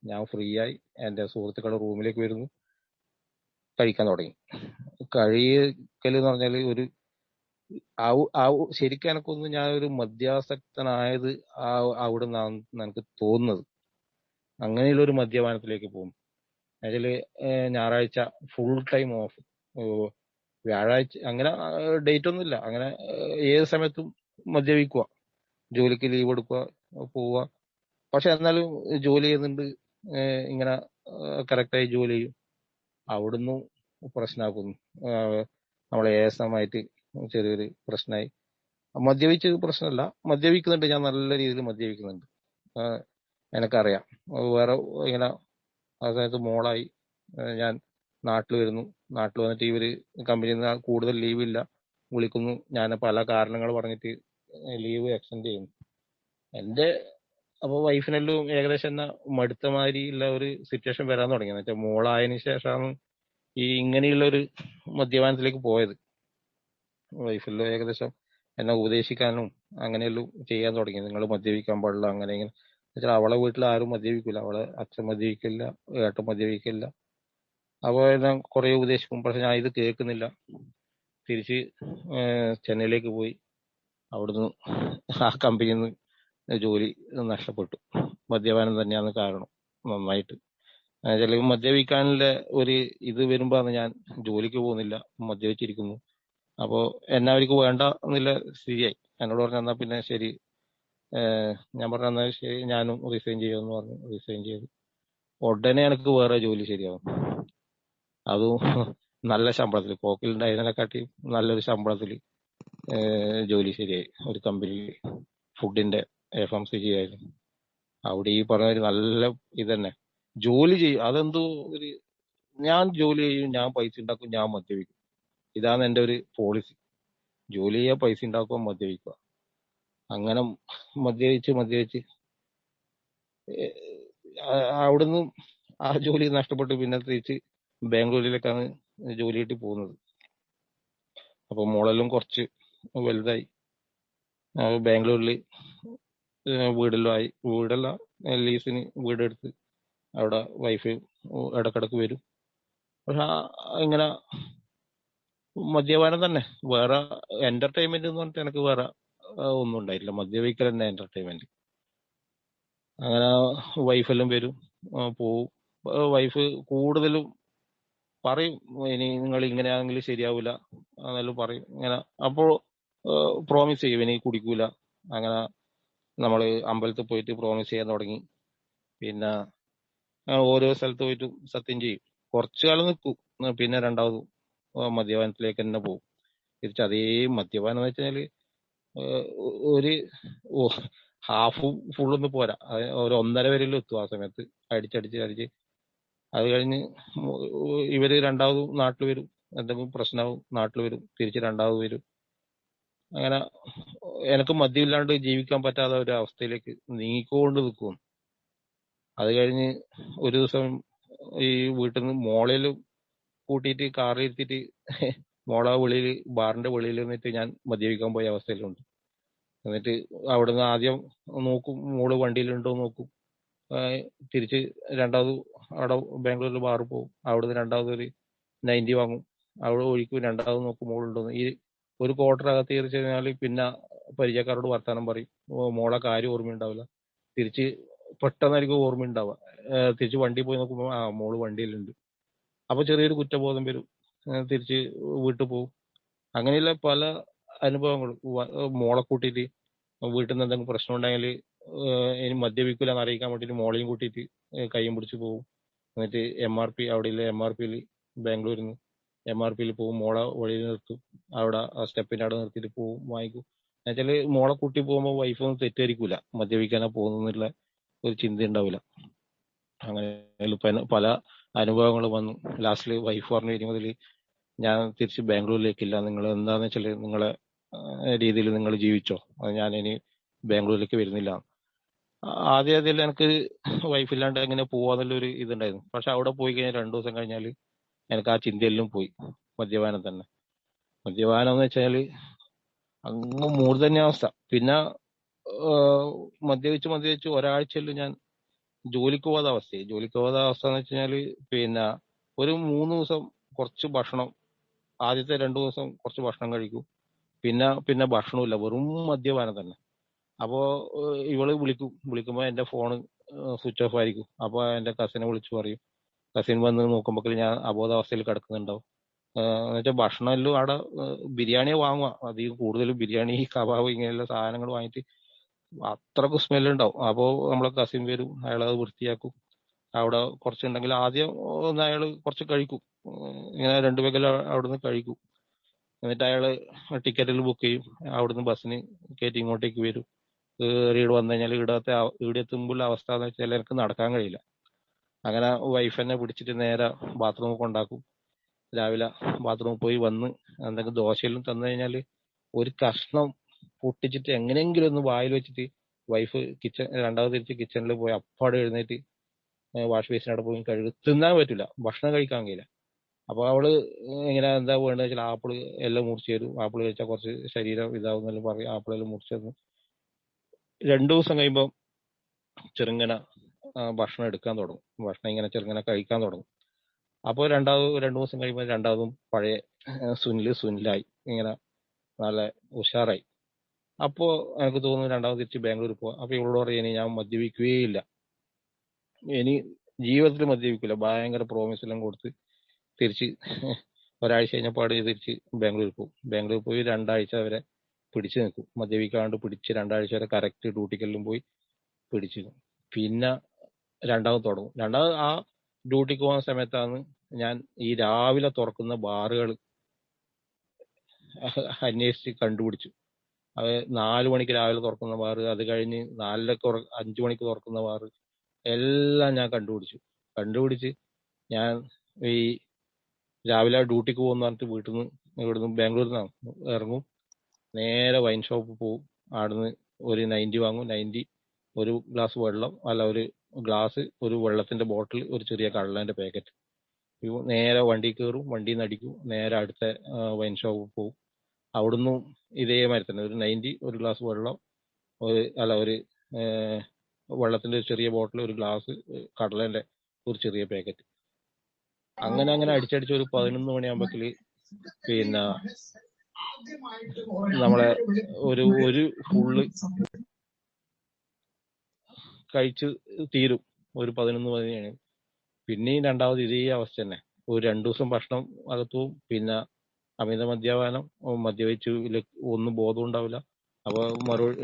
ഞാൻ ഫ്രീ ആയി. എന്റെ സുഹൃത്തുക്കളുടെ റൂമിലേക്ക് വരുന്നു, കഴിക്കാൻ തുടങ്ങി. കഴിക്കൽ എന്ന് പറഞ്ഞാൽ ഒരു ശരിക്കും എനക്കൊന്ന് ഞാൻ ഒരു മദ്യാസക്തനായത് അവിടെ നിന്നാണ് എനിക്ക് തോന്നുന്നത്. അങ്ങനെയുള്ള ഒരു മദ്യപാനത്തിലേക്ക് പോകും. അതില് ഞായറാഴ്ച ഫുൾ ടൈം ഓഫ്, വ്യാഴാഴ്ച അങ്ങനെ ഡേറ്റ് ഒന്നുമില്ല, അങ്ങനെ ഏത് സമയത്തും മദ്യപിക്കുക, ജോലിക്ക് ലീവ് എടുക്കുക, പോവുക. പക്ഷെ എന്നാലും ജോലി ചെയ്യുന്നുണ്ട്, ഇങ്ങനെ കറക്റ്റായി ജോലി ചെയ്യും. അവിടുന്ന് പ്രശ്നമാക്കുന്നു. നമ്മളെ ഏസമായിട്ട് ചെറിയൊരു പ്രശ്നമായി. മദ്യപിച്ചത് പ്രശ്നമല്ല, മദ്യപിക്കുന്നുണ്ട്, ഞാൻ നല്ല രീതിയിൽ മദ്യപിക്കുന്നുണ്ട്. എനിക്കറിയാം. വേറെ ഇങ്ങനെ ആ സമയത്ത് മോളായി. ഞാൻ നാട്ടിൽ വരുന്നു. നാട്ടിൽ വന്നിട്ട് ഇവര് കമ്പനിയിൽ നിന്ന് കൂടുതൽ ലീവില്ല, വിളിക്കുന്നു. ഞാൻ പല കാരണങ്ങൾ പറഞ്ഞിട്ട് ലീവ് എക്സ്റ്റെൻഡ് ചെയ്യുന്നു. എന്റെ അപ്പൊ വൈഫിനെല്ലാം ഏകദേശം എന്നാ മടുത്ത മാതിരി ഉള്ള ഒരു സിറ്റുവേഷൻ വരാൻ തുടങ്ങി. എന്ന് വെച്ചാൽ മോളായതിനു ശേഷമാണ് ഈ ഇങ്ങനെയുള്ള ഒരു മദ്യപാനത്തിലേക്ക് പോയത്. വൈഫെല്ലാം ഏകദേശം എന്നെ ഉപദേശിക്കാനും അങ്ങനെയെല്ലാം ചെയ്യാൻ തുടങ്ങി. നിങ്ങൾ മദ്യപിക്കാൻ പാടില്ല, അങ്ങനെ ഇങ്ങനെ. എന്നുവെച്ചാൽ അവളെ വീട്ടിൽ ആരും മദ്യപിക്കില്ല, അവളെ അച്ഛൻ മദ്യപിക്കില്ല, ഏട്ടൻ മദ്യപിക്കില്ല. അപ്പോൾ ഞാൻ കുറെ ഉപദേശിക്കും, പക്ഷെ ഞാൻ ഇത് കേൾക്കുന്നില്ല. തിരിച്ച് ചെന്നൈയിലേക്ക് പോയി. അവിടുന്ന് ആ കമ്പനിയിൽ നിന്ന് ജോലി നഷ്ടപ്പെട്ടു. മദ്യപാനം തന്നെയാണ് കാരണം, നന്നായിട്ട്. എന്നുവെച്ചാൽ മദ്യപിക്കാനുള്ള ഒരു ഇത് വരുമ്പോഴാണ് ഞാൻ ജോലിക്ക് പോകുന്നില്ല, മദ്യപിച്ചിരിക്കുന്നു. അപ്പോ എന്നെ അവർക്ക് വേണ്ട എന്നുള്ള സ്ഥിതിയായി. എന്നോട് പറഞ്ഞു എന്നാ പിന്നെ ശരി. ഞാൻ പറഞ്ഞു എന്നാ ശരി, ഞാനും റിസൈൻ ചെയ്യുമെന്ന് പറഞ്ഞു. റിസൈൻ ചെയ്തു. ഉടനെ എനിക്ക് വേറെ ജോലി ശരിയാവും. അതും നല്ല ശമ്പളത്തിൽ, പോക്കിലുണ്ടായതിനെക്കാട്ടി നല്ലൊരു ശമ്പളത്തിൽ ജോലി ശരിയായി. ഒരു കമ്പനിയിൽ ഫുഡിന്റെ FMCG ആയിരുന്നു. അവിടെ ഈ പറഞ്ഞ ഒരു നല്ല ഇതന്നെ, ജോലി ചെയ്യും. അതെന്തോ ഒരു, ഞാൻ ജോലി ചെയ്യും, ഞാൻ പൈസ ഉണ്ടാക്കും, ഞാൻ മദ്യപിക്കും. ഇതാണ് എന്റെ ഒരു പോളിസി. ജോലി ചെയ്യുക, പൈസ ഉണ്ടാക്കുക, മദ്യപിക്കുക. അങ്ങനെ മദ്യപിച്ച് അവിടുന്ന് ആ ജോലി നഷ്ടപ്പെട്ട് പിന്നെ തിരിച്ച് ബാംഗ്ലൂരിലേക്കാണ് ജോലി കിട്ടി പോകുന്നത്. അപ്പൊ മോളെല്ലാം കുറച്ച് വലുതായി. ബാംഗ്ലൂരിൽ വീടല്ല, ലീസിന് വീടെടുത്ത് അവിടെ വൈഫ് ഇടക്കിടക്ക് വരും. പക്ഷെ ഇങ്ങനെ മദ്യപാനം തന്നെ, വേറെ എന്റർടൈൻമെന്റ് എന്ന് പറഞ്ഞിട്ട് എനിക്ക് വേറെ ഒന്നും ഉണ്ടായിട്ടില്ല. മദ്യപിക്കൽ തന്നെ എന്റർടൈൻമെന്റ്. അങ്ങനെ വൈഫെല്ലാം വരും, പോവും. വൈഫ് കൂടുതലും പറയും, ഇനി നിങ്ങൾ ഇങ്ങനെയാണെങ്കിൽ ശരിയാവില്ല എന്നെല്ലാം പറയും. ഇങ്ങനെ അപ്പോൾ പ്രോമിസ് ചെയ്യും, ഇനി കുടിക്കൂല. അങ്ങനെ നമ്മൾ അമ്പലത്തിൽ പോയിട്ട് പ്രോമിസ് ചെയ്യാൻ തുടങ്ങി. പിന്നെ ഓരോ സ്ഥലത്ത് പോയിട്ട് സത്യം ചെയ്യും. കുറച്ചു കാലം നിൽക്കും, പിന്നെ രണ്ടാമത് മദ്യപാനത്തിലേക്ക് തന്നെ പോകും. തിരിച്ച് അതേ മദ്യപാനം എന്ന് വെച്ചാല് ഒരു ഹാഫും ഫുള്ളൊന്നും പോരാ, ഒരു 1.5 വരെയും എത്തും. ആ സമയത്ത് അടിച്ച് അത് കഴിഞ്ഞ് ഇവര് രണ്ടാമതും നാട്ടിൽ വരും, എന്തെങ്കിലും പ്രശ്നമാവും, നാട്ടിൽ വരും, തിരിച്ച് രണ്ടാമത് വരും. അങ്ങനെ എനിക്ക് മദ്യമില്ലാണ്ട് ജീവിക്കാൻ പറ്റാത്ത ഒരു അവസ്ഥയിലേക്ക് നീങ്ങിക്കൊണ്ട് നിൽക്കും. അത് കഴിഞ്ഞ് ഒരു ദിവസം ഈ വീട്ടിൽ നിന്ന് മോളേലും കൂട്ടിയിട്ട് കാറിൽ ഇരുത്തിയിട്ട് മോളെ വെളിയിൽ, ബാറിന്റെ വെളിയിൽ നിന്നിട്ട് ഞാൻ മദ്യപിക്കാൻ പോയ അവസ്ഥയിലുണ്ട്. എന്നിട്ട് അവിടുന്ന് ആദ്യം നോക്കും, മോള് വണ്ടിയിലുണ്ടോ നോക്കും. തിരിച്ച് രണ്ടാമത് അവിടെ ബാംഗ്ലൂരിൽ ബാറിൽ പോകും. അവിടുന്ന് രണ്ടാമത് ഒരു 90 വാങ്ങും, അവിടെ ഒഴിക്കും. രണ്ടാമത് നോക്കും മോളുണ്ടോന്ന്. ഈ ഒരു ക്വാർട്ടർ അകത്ത് കയറി കഴിഞ്ഞാൽ പിന്നെ പരിചയക്കാരോട് വർത്താനം പറയും. മോളെ കാര്യം ഓർമ്മയുണ്ടാവില്ല. തിരിച്ച് പെട്ടെന്നായിരിക്കും ഓർമ്മയുണ്ടാവുക. തിരിച്ച് വണ്ടി പോയി നോക്കുമ്പോൾ മോള് വണ്ടിയിലുണ്ട്. അപ്പൊ ചെറിയൊരു കുറ്റബോധം വരും. തിരിച്ച് വീട്ടിൽ പോകും. അങ്ങനെയുള്ള പല അനുഭവങ്ങളും. മോളെ കൂട്ടിയിട്ട് വീട്ടിൽ നിന്ന് എന്തെങ്കിലും പ്രശ്നം ഉണ്ടെങ്കിൽ ഇനി മദ്യപിക്കൂല എന്ന് അറിയിക്കാൻ വേണ്ടിയിട്ട് മോളെയും കൂട്ടിയിട്ട് കയ്യും പിടിച്ച് പോകും. എന്നിട്ട് അവിടെയുള്ള MRPയിൽ, ബാംഗ്ലൂരിൽ നിന്ന് MRPയിൽ പോകും. മോളെ വഴിയിൽ നിർത്തും, അവിടെ ആ സ്റ്റെപ്പിന്റെ അവിടെ നിർത്തിയിട്ട് പോകും, വാങ്ങിക്കും. എന്നുവെച്ചാല് മോളെ കൂട്ടി പോകുമ്പോൾ വൈഫൊന്നും തെറ്റിദ്ധരിക്കൂല, മദ്യപിക്കാനാ പോകുന്നുള്ള ഒരു ചിന്ത ഉണ്ടാവില്ല. അങ്ങനെ പല അനുഭവങ്ങൾ വന്നു. ലാസ്റ്റില് വൈഫ് പറഞ്ഞു, ഇനി മുതൽ ഞാൻ തിരിച്ച് ബാംഗ്ലൂരിലേക്കില്ല, നിങ്ങൾ എന്താന്ന് വെച്ചാൽ നിങ്ങളെ രീതിയിൽ നിങ്ങൾ ജീവിച്ചോ, അത് ഞാൻ ഇനി ബാംഗ്ലൂരിലേക്ക് വരുന്നില്ല. ആദ്യം എനിക്ക് വൈഫില്ലാണ്ട് എങ്ങനെ പോവാന്നുള്ളൊരു ഇതുണ്ടായിരുന്നു. പക്ഷെ അവിടെ പോയി കഴിഞ്ഞാൽ 2 ദിവസം കഴിഞ്ഞാൽ എനിക്ക് ആ ചിന്തയെല്ലാം പോയി, മദ്യപാനം തന്നെ. മദ്യപാനം എന്ന് വെച്ചാല് അങ്ങ് മൂട് തന്നെ അവസ്ഥ. പിന്നെ മദ്യപിച്ച് ഒരാഴ്ചയിൽ ഞാൻ ജോലിക്ക് പോകാത്ത അവസ്ഥയായി. ജോലിക്ക് പോകാത്ത അവസ്ഥ എന്ന് വെച്ചാല് പിന്നെ ഒരു 3 ദിവസം കുറച്ച് ഭക്ഷണം, ആദ്യത്തെ 2 ദിവസം കുറച്ച് ഭക്ഷണം കഴിക്കും. പിന്നെ ഭക്ഷണമില്ല, വെറും മദ്യപാനം തന്നെ. അപ്പോ ഇവള് വിളിക്കുമ്പോ എന്റെ ഫോണ് സ്വിച്ച് ഓഫ് ആയിരിക്കും. അപ്പൊ എന്റെ കസിനെ വിളിച്ചു പറയും. കസിൻ വന്ന് നോക്കുമ്പോൾ ഞാൻ അബോധാവസ്ഥയിൽ കിടക്കുന്നുണ്ടാവും. എന്നുവെച്ചാൽ ഭക്ഷണം എല്ലാം അവിടെ ബിരിയാണിയെ വാങ്ങുക, അധികം കൂടുതലും ബിരിയാണി, കബാബ് ഇങ്ങനെയുള്ള സാധനങ്ങൾ വാങ്ങിയിട്ട് അത്രക്ക് സ്മെല്ലുണ്ടാവും. അപ്പോൾ നമ്മളെ കസിൻ വരും, അയാളത് വൃത്തിയാക്കും. അവിടെ കുറച്ചുണ്ടെങ്കിൽ ആദ്യം ഒന്ന് അയാൾ കുറച്ച് കഴിക്കും, ഇങ്ങനെ 2 പേക്കെല്ലാം അവിടുന്ന് കഴിക്കും. എന്നിട്ട് അയാള് ടിക്കറ്റിൽ ബുക്ക് ചെയ്യും, അവിടുന്ന് ബസ്സിന് കയറ്റി ഇങ്ങോട്ടേക്ക് വരും. ഈട് വന്നു കഴിഞ്ഞാൽ ഈടെ എത്തുമ്പോൾ അവസ്ഥ എന്ന് വെച്ചാൽ എനിക്ക് നടക്കാൻ കഴിയില്ല. അങ്ങനെ വൈഫ് എന്നെ പിടിച്ചിട്ട് നേരെ ബാത്റൂമിൽ കൊണ്ടാക്കും. രാവിലെ ബാത്റൂമിൽ പോയി വന്ന് എന്തെങ്കിലും ദോശയെല്ലാം തന്നു കഴിഞ്ഞാൽ ഒരു കഷ്ണം പൊട്ടിച്ചിട്ട് എങ്ങനെയെങ്കിലും ഒന്ന് വായിൽ വെച്ചിട്ട് വൈഫ് രണ്ടാമത് തിരിച്ച് കിച്ചണിൽ പോയി അപ്പാടെ എഴുന്നേറ്റ് വാഷ് ബേസിനവിടെ പോയി കഴുകി. തിന്നാൻ പറ്റില്ല, ഭക്ഷണം കഴിക്കാൻ കഴിയില്ല. അപ്പൊ അവള് ഇങ്ങനെ എന്താ വേണ്ടത് വെച്ചാൽ ആപ്പിള് എല്ലാം മുറിച്ച് തരും. ആപ്പിള് കഴിച്ചാൽ കുറച്ച് ശരീരം ഇതാവുന്നെല്ലാം പറയും. ആപ്പിളെല്ലാം മുറിച്ച് തന്നു. 2 ദിവസം കഴിയുമ്പോൾ ചെറുങ്ങനെ ഭക്ഷണം എടുക്കാൻ തുടങ്ങും. ഭക്ഷണം ഇങ്ങനെ ചെറുങ്ങനെ കഴിക്കാൻ തുടങ്ങും. അപ്പോൾ 2 ദിവസം കഴിയുമ്പോൾ രണ്ടാമതും പഴയ സുനിലായി, ഇങ്ങനെ നല്ല ഉഷാറായി. അപ്പോ എനിക്ക് തോന്നുന്നു രണ്ടാമത് തിരിച്ച് ബാംഗ്ലൂർ പോവാം. അപ്പൊ ഇവളോട് പറയും ഇനി ഞാൻ മദ്യപിക്കുകയേ ഇല്ല, ഇനി ജീവിതത്തിൽ മദ്യപിക്കില്ല. ഭയങ്കര പ്രോമിസ് എല്ലാം കൊടുത്ത് തിരിച്ച് ഒരാഴ്ച കഴിഞ്ഞപ്പോൾ തിരിച്ച് ബാംഗ്ലൂർ പോകും. ബാംഗ്ലൂർ പോയി 2 ആഴ്ച വരെ പിടിച്ചു നിൽക്കും. മദ്യപിക്കാണ്ട് പിടിച്ച് 2 ആഴ്ച വരെ കറക്റ്റ് ഡ്യൂട്ടിക്കെല്ലാം പോയി പിടിച്ചു നിൽക്കും. പിന്നെ രണ്ടാമത് തുടങ്ങും. രണ്ടാമത് ആ ഡ്യൂട്ടിക്ക് പോകുന്ന സമയത്താണ് ഞാൻ ഈ രാവിലെ തുറക്കുന്ന ബാറുകൾ അന്വേഷിച്ച് കണ്ടുപിടിച്ചു. അത് 4 മണിക്ക് രാവിലെ തുറക്കുന്ന ബാറ്, അത് കഴിഞ്ഞ് 5 മണിക്ക് തുറക്കുന്ന ബാറ്, എല്ലാം ഞാൻ കണ്ടുപിടിച്ച് ഞാൻ ഈ രാവിലെ ഡ്യൂട്ടിക്ക് പോകുന്ന പറഞ്ഞിട്ട് ഇവിടുന്ന് ബാംഗ്ലൂരിൽ നിന്നാണ് ഇറങ്ങും, നേരെ വൈൻ ഷോപ്പിൽ പോകും. അവിടുന്ന് ഒരു 90 വാങ്ങും. 90 ഒരു ഗ്ലാസ് വെള്ളം, അല്ല ഒരു ഗ്ലാസ്, ഒരു വെള്ളത്തിന്റെ ബോട്ടിൽ, ഒരു ചെറിയ കള്ളന്റെ പാക്കറ്റ്. നേരെ വണ്ടി കയറും, വണ്ടിയിൽ നിന്ന് അടിക്കും, നേരെ അടുത്ത വൈൻ ഷോപ്പിൽ പോകും. അവിടുന്ന് ഇതേമാതിരി തന്നെ ഒരു 90, ഒരു ഗ്ലാസ് വെള്ളം, ഒരു വെള്ളത്തിന്റെ ഒരു ചെറിയ ബോട്ടിൽ, ഒരു ഗ്ലാസ്, കടലന്റെ ഒരു ചെറിയ പാക്കറ്റ്. അങ്ങനെ അടിച്ചടിച്ച് ഒരു 11 മണിയാകുമ്പോഴേക്ക് പിന്നെ നമ്മളെ ഒരു ഫുള്ള് കഴിച്ച് തീരും. ഒരു 11 മണിയാണ്. പിന്നെയും രണ്ടാമത് ഇതേ അവസ്ഥ തന്നെ. ഒരു 2 ദിവസം ഭക്ഷണം അകത്തു പോവും. പിന്നെ അമിത മദ്യപാനം, മദ്യപിച്ച് ഒന്നും ബോധം ഉണ്ടാവില്ല. അപ്പൊ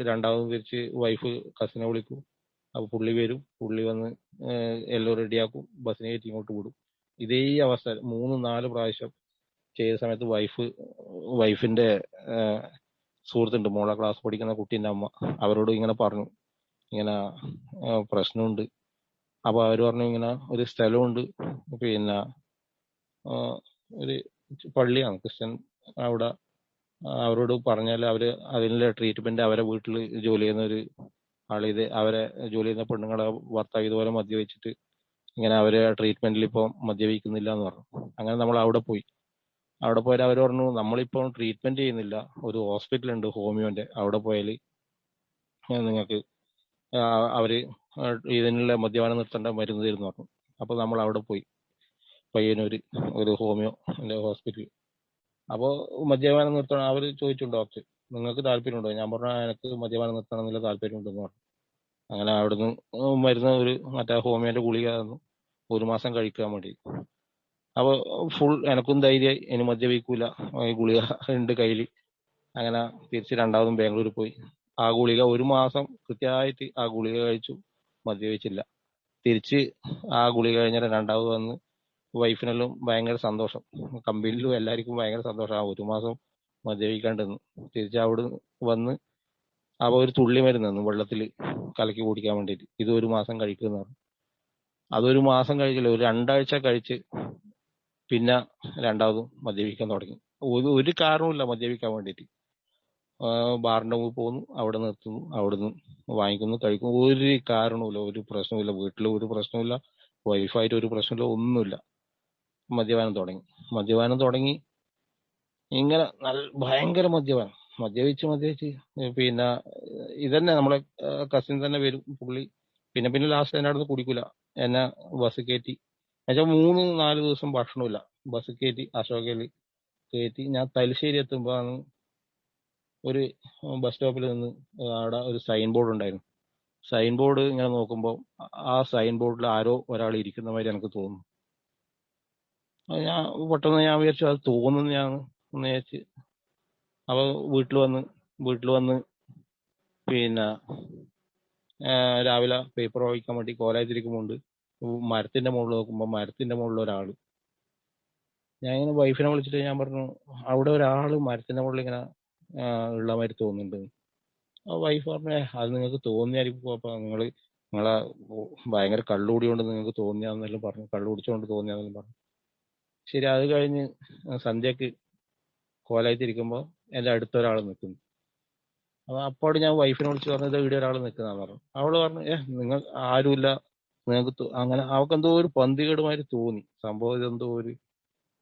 രണ്ടാമത് തിരിച്ച് വൈഫ് കസിനെ വിളിക്കും. അപ്പൊ പുള്ളി വരും, പുള്ളി വന്ന് എല്ലാം റെഡിയാക്കും, ബസ്സിനെ കയറ്റി ഇങ്ങോട്ട് വിടും. ഇതേ അവസ്ഥ 3-4 പ്രാവശ്യം ചെയ്ത സമയത്ത് വൈഫിന്റെ സുഹൃത്തുണ്ട്, മോളെ ക്ലാസ് പഠിക്കുന്ന കുട്ടീന്റെ അമ്മ, അവരോട് ഇങ്ങനെ പറഞ്ഞു, ഇങ്ങനെ പ്രശ്നമുണ്ട്. അപ്പൊ അവര് പറഞ്ഞു ഇങ്ങനെ ഒരു സ്ഥലമുണ്ട്, പിന്നെ ഒരു പള്ളിയാണ് ക്രിസ്ത്യൻ, അവിടെ അവരോട് പറഞ്ഞാൽ അവര് അതിനുള്ള ട്രീറ്റ്മെന്റ് അവരെ വീട്ടിൽ ജോലി ചെയ്യുന്ന ഒരു ആളിത്, അവരെ ജോലി ചെയ്യുന്ന പെണ്ണുങ്ങളെ ഭർത്താവ് ഇതുപോലെ മദ്യപിച്ചിട്ട് ഇങ്ങനെ അവരെ ട്രീറ്റ്മെന്റിൽ ഇപ്പൊ മദ്യപിക്കുന്നില്ല എന്ന് പറഞ്ഞു. അങ്ങനെ നമ്മൾ അവിടെ പോയാൽ അവർ പറഞ്ഞു നമ്മളിപ്പോൾ ട്രീറ്റ്മെന്റ് ചെയ്യുന്നില്ല, ഒരു ഹോസ്പിറ്റൽ ഉണ്ട് ഹോമിയോന്റെ, അവിടെ പോയാൽ നിങ്ങൾക്ക് അവര് ഇതിനുള്ള മദ്യപാനം നിർത്തേണ്ട മരുന്ന് തരുന്നു പറഞ്ഞു. അപ്പൊ നമ്മൾ അവിടെ പോയി, പയ്യന്നൂര് ഒരു ഹോമിയോ ഹോസ്പിറ്റൽ. അപ്പോൾ മദ്യപാനം നിർത്തണം അവർ ചോദിച്ചു, ഡോക്ടർ നിങ്ങൾക്ക് താല്പര്യമുണ്ടോ? ഞാൻ പറഞ്ഞു എനിക്ക് മദ്യപാനം നിർത്തണം എന്നുള്ള താല്പര്യമുണ്ടെന്ന് പറഞ്ഞു. അങ്ങനെ അവിടുന്ന് മരുന്ന് മറ്റേ ഹോമിയോന്റെ ഗുളിക തന്നു, 1 മാസം കഴിക്കാൻ വേണ്ടി. അപ്പൊ ഫുൾ എനക്കും ധൈര്യമായി, ഇനി മദ്യപിക്കൂല, ഈ ഗുളിക ഉണ്ട് കയ്യിൽ. അങ്ങനെ തിരിച്ച് രണ്ടാമതും ബാംഗ്ലൂർ പോയി. ആ ഗുളിക 1 മാസം കൃത്യമായിട്ട് ആ ഗുളിക കഴിച്ചു, മദ്യപിച്ചില്ല. തിരിച്ച് ആ ഗുളിക കഴിഞ്ഞാൽ രണ്ടാമത് വന്ന് വൈഫിനെല്ലാം ഭയങ്കര സന്തോഷം, കമ്പനിയിലും എല്ലാവർക്കും ഭയങ്കര സന്തോഷം. ആ 1 മാസം മദ്യപിക്കാണ്ടെന്ന്. തിരിച്ച് അവിടെ വന്ന് അപ്പൊ ഒരു തുള്ളി മരുന്ന് വെള്ളത്തിൽ കലക്കി കുടിക്കാൻ വേണ്ടിയിട്ട്, ഇത് 1 മാസം കഴിക്കുന്ന പറഞ്ഞു. അതൊരു മാസം കഴിച്ചില്ല, ഒരു 2 ആഴ്ച കഴിച്ച് പിന്നെ രണ്ടാമതും മദ്യപിക്കാൻ തുടങ്ങി. ഒരു കാരണവുമില്ല മദ്യപിക്കാൻ വേണ്ടിയിട്ട്. ബാറിന്റെ മുമ്പിൽ പോകുന്നു, അവിടെ നിർത്തുന്നു, അവിടുന്ന് വാങ്ങിക്കുന്നു, കഴിക്കുന്നു. ഒരു കാരണവുമില്ല, ഒരു പ്രശ്നവുമില്ല, വീട്ടിൽ ഒരു പ്രശ്നമില്ല, വൈഫായിട്ട് ഒരു പ്രശ്നമില്ല, ഒന്നുമില്ല. മദ്യപാനം തുടങ്ങി ഇങ്ങനെ ഭയങ്കര മദ്യപിച്ച് പിന്നെ ഇതന്നെ നമ്മളെ കസിൻ തന്നെ വരും പുള്ളി. പിന്നെ ലാസ്റ്റ് എന്നെ അടുത്ത് കുടിക്കൂല, എന്നെ ബസ് കയറ്റി. എന്നുവെച്ചാൽ 3-4 ദിവസം ഭക്ഷണമില്ല. ബസ് കയറ്റി അശോകയിൽ കയറ്റി. ഞാൻ തലശ്ശേരി എത്തുമ്പോഴാണ് ഒരു ബസ് സ്റ്റോപ്പിൽ നിന്ന് അവിടെ ഒരു സൈൻ ബോർഡ് ഉണ്ടായിരുന്നു. സൈൻ ബോർഡ് ഇങ്ങനെ നോക്കുമ്പോൾ ആ സൈൻ ബോർഡിൽ ആരോ ഒരാൾ ഇരിക്കുന്ന മാതിരി എനിക്ക് തോന്നുന്നു. പെട്ടെന്ന് ഞാൻ വിചാരിച്ചു അത് തോന്നുന്നു ഞാൻ എന്ന് വിചാരിച്ച്. അപ്പൊ വീട്ടിൽ വന്ന് പിന്നെ രാവിലെ പേപ്പർ വായിക്കാൻ വേണ്ടി കോളേജിലേക്കുമുണ്ട്. മരത്തിന്റെ മുകളിൽ നോക്കുമ്പോൾ മരത്തിന്റെ മുകളിൽ ഒരാള്. ഞാൻ ഇങ്ങനെ വൈഫിനെ വിളിച്ചിട്ട് ഞാൻ പറഞ്ഞു, അവിടെ ഒരാള് മരത്തിന്റെ മുകളിൽ ഇങ്ങനെ ഉള്ള മാതിരി തോന്നുന്നുണ്ട്. വൈഫ് പറഞ്ഞേ അത് നിങ്ങൾക്ക് തോന്നിയായിരിക്കും, അപ്പൊ നിങ്ങളെ ഭയങ്കര കള്ളുകൂടിയോണ്ട് നിങ്ങൾക്ക് തോന്നിയാന്നെല്ലാം പറഞ്ഞു, കള്ളു കുടിച്ചോണ്ട് തോന്നിയാന്നെല്ലാം പറഞ്ഞു. ശരി, അത് കഴിഞ്ഞ് സന്ധ്യക്ക് കോലയത്തിരിക്കുമ്പോൾ എന്റെ അടുത്തൊരാൾ നിൽക്കുന്നു. അപ്പൊ അപ്പോഴും ഞാൻ വൈഫിനെ വിളിച്ച് പറഞ്ഞത് ഇവിടെ ഒരാൾ നിൽക്കുന്നതാന്ന് പറഞ്ഞു. അവള് പറഞ്ഞു, നിങ്ങൾ ആരുമില്ല, നിങ്ങൾക്ക് അങ്ങനെ. അവൾക്ക് എന്തോ ഒരു പന്തികേടുമാതിരി തോന്നി സംഭവം, ഇതെന്തോ ഒരു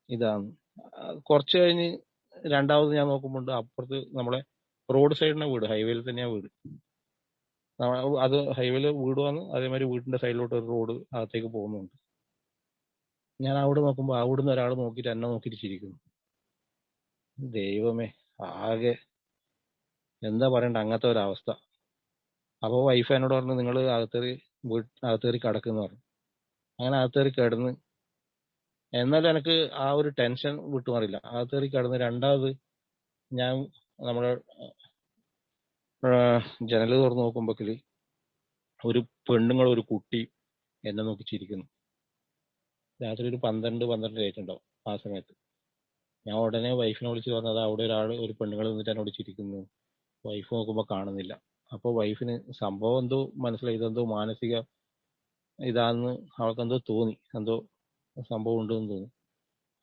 ഇതാണ്. കുറച്ച് കഴിഞ്ഞ് രണ്ടാമത് ഞാൻ നോക്കുമ്പോൾ അപ്പുറത്ത് നമ്മളെ റോഡ് സൈഡിനെ വീട്, ഹൈവേയിൽ തന്നെയാ വീട്. അത് ഹൈവേയിൽ വീട് വന്ന് അതേമാതിരി വീടിന്റെ സൈഡിലോട്ട് ഒരു റോഡ് അകത്തേക്ക് പോകുന്നുണ്ട്. ഞാൻ അവിടെ നോക്കുമ്പോൾ അവിടുന്ന് ഒരാൾ നോക്കിയിട്ട് എന്നെ നോക്കിയിട്ട് ചിരിക്കുന്നു. ദൈവമേ, ആകെ എന്താ പറയണ്ട, അങ്ങനത്തെ ഒരവസ്ഥ. അപ്പോൾ വൈഫ് എന്നോട് പറഞ്ഞു, നിങ്ങൾ അകത്തേറി കിടക്കുന്നു പറഞ്ഞു. അങ്ങനെ അകത്തേറി കിടന്ന്, എന്നാലും എനിക്ക് ആ ഒരു ടെൻഷൻ വിട്ടുമാറില്ല. അകത്തേറി കിടന്ന് രണ്ടാമത് ഞാൻ നമ്മുടെ ജനല് തുറന്ന് നോക്കുമ്പോഴേക്ക് ഒരു പെണ്ണുങ്ങൾ ഒരു കുട്ടി എന്നെ നോക്കി ചിരിക്കുന്നു. രാത്രി ഒരു 12 ആയിട്ടുണ്ടാവും ആ സമയത്ത്. ഞാൻ ഉടനെ വൈഫിനെ വിളിച്ച് പറഞ്ഞത് അവിടെ ഒരു പെണ്ണുങ്ങൾ നിന്നിട്ട് എന്നോട് ചിരിക്കുന്നു. വൈഫ് നോക്കുമ്പോൾ കാണുന്നില്ല. അപ്പോൾ വൈഫിന് സംഭവം എന്തോ മനസ്സിലായി, ഇതെന്തോ മാനസിക ഇതാന്ന് അവൾക്കെന്തോ തോന്നി, എന്തോ സംഭവം ഉണ്ടെന്ന് തോന്നി.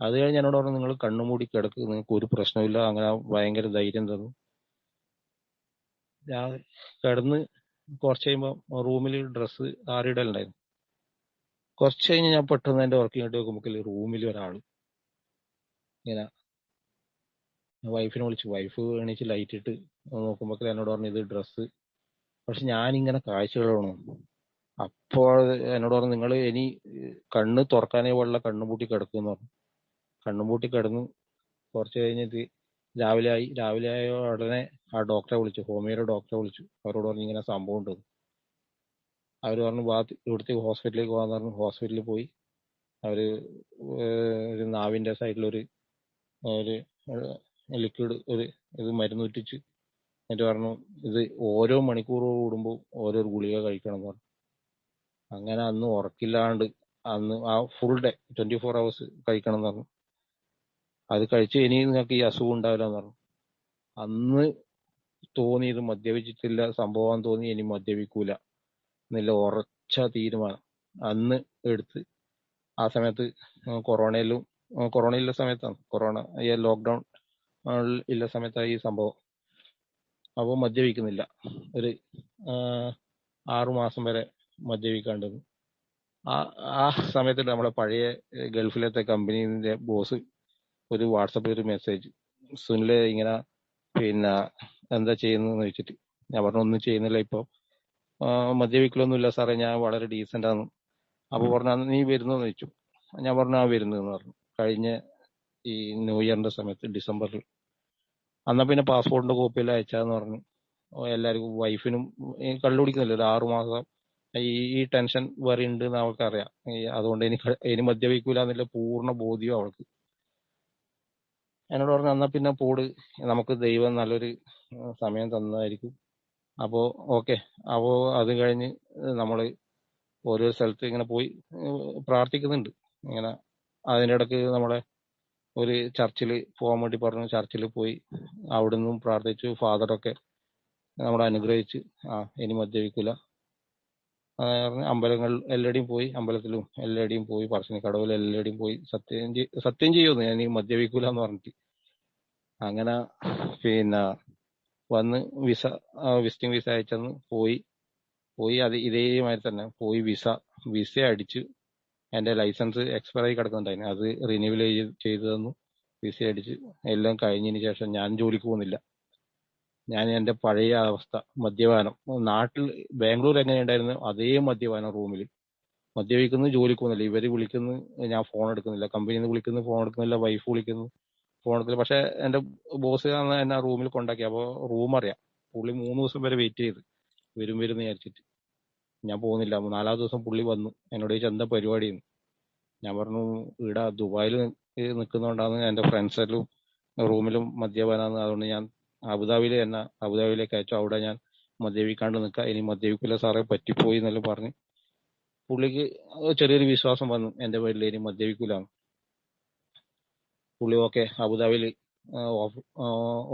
അത് കഴിഞ്ഞ് എന്നോട് പറഞ്ഞു, നിങ്ങൾ കണ്ണുമൂടി കിടക്ക്, നിങ്ങൾക്ക് ഒരു പ്രശ്നമില്ല. അങ്ങനെ ഭയങ്കര ധൈര്യം തന്നു. കിടന്ന് കുറച്ച് കഴിയുമ്പോൾ റൂമിൽ ഡ്രസ്സ് ആറിയിടലുണ്ടായിരുന്നു. കുറച്ച് കഴിഞ്ഞ് ഞാൻ പെട്ടെന്ന് എന്റെ വർക്ക് ചെയ്തിട്ട് നോക്കുമ്പോൾ റൂമിൽ ഒരാൾ ഇങ്ങനെ. വൈഫിനെ വിളിച്ചു, വൈഫ് എണീച്ച് ലൈറ്റ് ഇട്ട് നോക്കുമ്പോൾ എന്നോട് പറഞ്ഞു ഇത് ഡ്രസ്സ്. പക്ഷെ ഞാനിങ്ങനെ കാഴ്ചകളാണ്. അപ്പോൾ എന്നോട് പറഞ്ഞു, നിങ്ങൾ ഇനി കണ്ണ് തുറക്കാനേ പാടില്ല, കണ്ണുപൂട്ടി കിടക്കുമെന്ന് പറഞ്ഞു. കണ്ണുപൂട്ടി കിടന്നു. കുറച്ച് കഴിഞ്ഞിട്ട് രാവിലെ ആയ ഉടനെ ആ ഡോക്ടറെ വിളിച്ചു, ഹോമിയോയുടെ ഡോക്ടറെ വിളിച്ചു. അവരോട് പറഞ്ഞു ഇങ്ങനെ സംഭവം ഉണ്ട്. അവർ പറഞ്ഞു ഇവിടുത്തെ ഹോസ്പിറ്റലിലേക്ക് പോകാന്ന് പറഞ്ഞു. ഹോസ്പിറ്റലിൽ പോയി അവര് ഒരു നാവിന്റെ സൈഡിലൊരു ലിക്വിഡ് ഇത് മരുന്ന് ഉറ്റിച്ച് എന്നിട്ട് പറഞ്ഞു ഇത് ഓരോ മണിക്കൂർ കൂടുമ്പോൾ ഓരോ ഗുളിക കഴിക്കണം എന്ന് പറഞ്ഞു. അങ്ങനെ അന്ന് ഉറക്കില്ലാണ്ട് അന്ന് ആ ഫുൾ ഡേ 24 hours കഴിക്കണം എന്ന് പറഞ്ഞു. അത് കഴിച്ച് ഇനി നിങ്ങൾക്ക് ഈ അസുഖം ഉണ്ടാവില്ല എന്ന് പറഞ്ഞു. അന്ന് തോന്നി ഇത് മദ്യപിച്ചിട്ടില്ല സംഭവം തോന്നി, ഇനി മദ്യപിക്കൂല എന്നുള്ള ഉറച്ച തീരുമാനം അന്ന് എടുത്ത്. ആ സമയത്ത് കൊറോണയുള്ള സമയത്താണ്, കൊറോണ ഈ ലോക്ക്ഡൌൺ ഇല്ല സമയത്താണ് ഈ സംഭവം. അപ്പോൾ മദ്യപിക്കുന്നില്ല. ഒരു 6 മാസം വരെ മദ്യപിക്കാണ്ടത്. ആ സമയത്ത് നമ്മളെ പഴയ ഗൾഫിലത്തെ കമ്പനീന്റെ ബോസ് ഒരു വാട്സപ്പിൽ ഒരു മെസ്സേജ്, സുനിലെ ഇങ്ങനെ പിന്നെ എന്താ ചെയ്യുന്നതെന്ന് ചോദിച്ചിട്ട്. ഞാൻ പറഞ്ഞു ഒന്നും ചെയ്യുന്നില്ല, ഇപ്പൊ മദ്യപിക്കലൊന്നുമില്ല സാറേ, ഞാൻ വളരെ ഡീസന്റ് ആണ്. അപ്പൊ പറഞ്ഞു നീ വരുന്നോന്ന് ചോദിച്ചു. ഞാൻ പറഞ്ഞു ആ വരുന്നതെന്ന് പറഞ്ഞു. കഴിഞ്ഞ ഈ ന്യൂ ഇയറിന്റെ സമയത്ത് ഡിസംബറിൽ. അന്നാ പിന്നെ പാസ്പോർട്ടിന്റെ കോപ്പിയെല്ലാം അയച്ചാന്ന് പറഞ്ഞു. എല്ലാവർക്കും, വൈഫിനും കള്ളു കുടിക്കുന്നില്ല, ഒരു 6 മാസം ഈ ടെൻഷൻ വേറെ ഉണ്ട് എന്ന് അവൾക്കറിയാം. അതുകൊണ്ട് ഇനി മദ്യപിക്കൂല എന്നുള്ള പൂർണ്ണ ബോധ്യം അവൾക്ക്. എന്നോട് പറഞ്ഞു എന്നാ പിന്നെ പോട്, നമുക്ക് ദൈവം നല്ലൊരു സമയം തന്നതായിരിക്കും. അപ്പോ ഓക്കെ. അപ്പോ അത് കഴിഞ്ഞ് നമ്മള് ഓരോ സ്ഥലത്ത് ഇങ്ങനെ പോയി പ്രാർത്ഥിക്കുന്നുണ്ട്. ഇങ്ങനെ അതിൻ്റെ ഇടയ്ക്ക് നമ്മളെ ഒരു ചർച്ചിൽ പോകാൻ വേണ്ടി പറഞ്ഞു. ചർച്ചിൽ പോയി അവിടെ നിന്നും പ്രാർത്ഥിച്ചു. ഫാദറൊക്കെ നമ്മളെ അനുഗ്രഹിച്ച് ഇനി മദ്യപിക്കില്ല. അമ്പലങ്ങൾ എല്ലായിടെയും പോയി, അമ്പലത്തിലും എല്ലായിടെയും പോയി, പറശ്ശിനിക്കടവിൽ എല്ലായിടെയും പോയി സത്യം ചെയ്യുന്നു ഞാൻ ഈ മദ്യപിക്കൂല എന്ന് പറഞ്ഞിട്ട്. അങ്ങനെ പിന്നെ വന്ന് വിസിറ്റിംഗ് വിസ അയച്ചെന്ന് പോയി അത് ഇതേമാതിരി തന്നെ പോയി വിസ അടിച്ചു. എന്റെ ലൈസൻസ് എക്സ്പയർ ആയി കിടക്കുന്നുണ്ടായിരുന്നു, അത് റിന്യൂവൽ ചെയ്തു തന്നു. വിസ അടിച്ച് എല്ലാം കഴിഞ്ഞതിന് ശേഷം ഞാൻ ജോലിക്ക് പോകുന്നില്ല. ഞാൻ എൻ്റെ പഴയ അവസ്ഥ, മദ്യപാനം, നാട്ടിൽ ബാംഗ്ലൂർ എങ്ങനെയുണ്ടായിരുന്നു അതേ മദ്യപാനം റൂമിൽ. മദ്യപിക്കുന്നു, ജോലിക്ക് പോകുന്നില്ല. ഇവര് വിളിക്കുന്നു, ഞാൻ ഫോൺ എടുക്കുന്നില്ല. കമ്പനിയിൽ നിന്ന് വിളിക്കുന്നു, ഫോൺ എടുക്കുന്നില്ല. വൈഫ് വിളിക്കുന്നു, ഫോൺ എടുക്കില്ല. പക്ഷെ എൻ്റെ ബോസ് എന്നെ റൂമിൽ കൊണ്ടാക്കി. അപ്പോൾ റൂം അറിയാം. പുള്ളി 3 ദിവസം വരെ വെയിറ്റ് ചെയ്ത് വരും എന്ന് വിചാരിച്ചിട്ട് ഞാൻ പോകുന്നില്ല. 4-ാമത്തെ ദിവസം പുള്ളി വന്നു, എന്നോട് ചോദിച്ചു എന്താ പരിപാടിയെന്ന്. ഞാൻ പറഞ്ഞു ഇവിടെ ദുബായിൽ നിൽക്കുന്നതുകൊണ്ടാണ് എൻ്റെ ഫ്രണ്ട്സെല്ലാം റൂമിലും മദ്യപാനാണ്, അതുകൊണ്ട് ഞാൻ അബുദാബിയിലേക്ക് അയച്ചു. അവിടെ ഞാൻ മദ്യപിക്കാണ്ട് നിൽക്കാം, ഇനി മദ്യപിക്കില്ല സാറേ, പറ്റിപ്പോയി എന്നെല്ലാം പറഞ്ഞ് പുള്ളിക്ക് ചെറിയൊരു വിശ്വാസം വന്നു എൻ്റെ പേരിൽ ഇനി മദ്യപിക്കൂലാണ്. പുള്ളി ഓക്കെ അബുദാബിയിൽ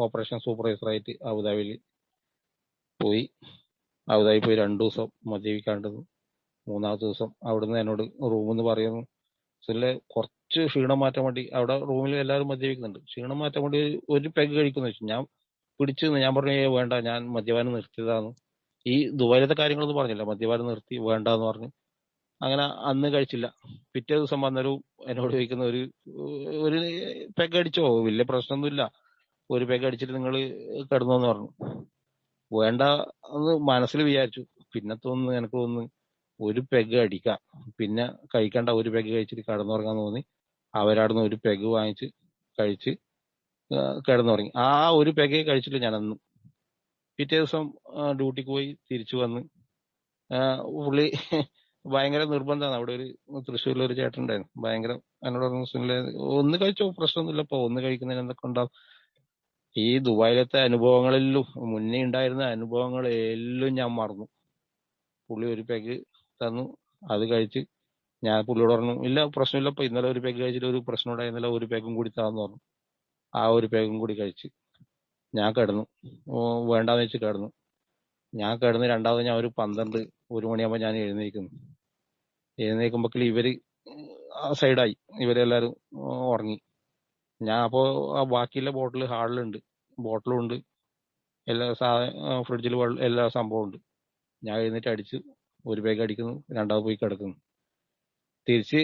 ഓപ്പറേഷൻ സൂപ്പർവൈസറായിട്ട് അബുദാബിയിൽ പോയി. അബുദാബി പോയി 2 ദിവസം മദ്യപിക്കാണ്ട്. 3-ാമത്തെ ദിവസം അവിടുന്ന് എന്നോട് റൂമെന്ന് പറയുന്നു, സുനിലെ കുറച്ച് ക്ഷീണം മാറ്റാൻ വേണ്ടി, അവിടെ റൂമിൽ എല്ലാവരും മദ്യപിക്കുന്നുണ്ട്, ക്ഷീണം മാറ്റാൻ വേണ്ടി ഒരു പെഗ് കഴിക്കുന്നു വെച്ചു. ഞാൻ പിടിച്ചു നിന്ന്. ഞാൻ പറഞ്ഞു വേണ്ട, ഞാൻ മദ്യപാനം നിർത്തിയതാണ്. ഈ ദുബായിലത്തെ കാര്യങ്ങളൊന്നും പറഞ്ഞില്ല, മദ്യപാനം നിർത്തി വേണ്ടെന്ന് പറഞ്ഞു. അങ്ങനെ അന്ന് കഴിച്ചില്ല. പിറ്റേ ദിവസം വന്നൊരു എന്നോട് ചോദിക്കുന്ന ഒരു പെഗ് അടിച്ചോ, വലിയ പ്രശ്നമൊന്നുമില്ല, ഒരു പെഗ് അടിച്ചിട്ട് നിങ്ങൾ കിടന്നോന്ന് പറഞ്ഞു. വേണ്ട എന്ന് മനസ്സിൽ വിചാരിച്ചു. പിന്നെ തോന്നുന്നു, എനിക്ക് തോന്നുന്നു ഒരു പെഗ് അടിക്കാം, പിന്നെ കഴിക്കണ്ട, ഒരു പെഗ് കഴിച്ചിട്ട് കിടന്നുറങ്ങാൻ തോന്നി. അവരവിടുന്ന് ഒരു പെഗ് വാങ്ങിച്ച് കഴിച്ച് കിടന്നുറങ്ങി. ആ ഒരു പെഗേ കഴിച്ചിട്ട് ഞാൻ അന്ന്. പിറ്റേ ദിവസം ഡ്യൂട്ടിക്ക് പോയി തിരിച്ചു വന്ന് പുള്ളി ഭയങ്കര നിർബന്ധമാണ്. അവിടെ ഒരു തൃശ്ശൂരിൽ ഒരു ചേട്ടൻ ഉണ്ടായിരുന്നു, ഭയങ്കര എന്നോട് പറഞ്ഞു, സുനിലെ ഒന്ന് കഴിച്ചോ, പ്രശ്നമൊന്നുമില്ല, ഇപ്പൊ ഒന്ന് കഴിക്കുന്നതിന് എന്തൊക്കെ ഉണ്ടാവും. ഈ ദുബായിലത്തെ അനുഭവങ്ങളിലും മുന്നേ ഉണ്ടായിരുന്ന അനുഭവങ്ങളെല്ലാം ഞാൻ മറന്നു. പുള്ളി ഒരു പെഗ് തന്നു, അത് കഴിച്ച് ഞാൻ പുള്ളിയോട് പറഞ്ഞു ഇല്ല പ്രശ്നമില്ല, ഇപ്പൊ ഇന്നലെ ഒരു പെഗ് കഴിച്ചിട്ട് ഒരു പ്രശ്നം ഉണ്ടായിരുന്നില്ല, ഒരു പെഗും കൂടി താന്ന് പറഞ്ഞു. ആ ഒരു പെഗും കൂടി കഴിച്ച് ഞാൻ കിടന്നു. വേണ്ടാന്ന് വെച്ച് കിടന്നു. ഞാൻ കിടന്ന് രണ്ടാമത് ഞാൻ ഒരു 12-1 മണിയാകുമ്പോൾ ഞാൻ എഴുന്നേക്കുമ്പോൾ ഇവര് ആ സൈഡായി, ഇവരെല്ലാരും ഉറങ്ങി. ഞാൻ അപ്പോ ആ ബാക്കിയുള്ള ബോട്ടിൽ ഹാളിലുണ്ട്, ബോട്ടിലും ഉണ്ട്, എല്ലാ ഫ്രിഡ്ജിൽ എല്ലാ സംഭവം ഉണ്ട്. ഞാൻ എഴുന്നേറ്റ് അടിച്ച് ഒരു പേഗ് അടിക്കുന്നു, രണ്ടാമത് പോയി കിടക്കുന്നു. തിരിച്ച്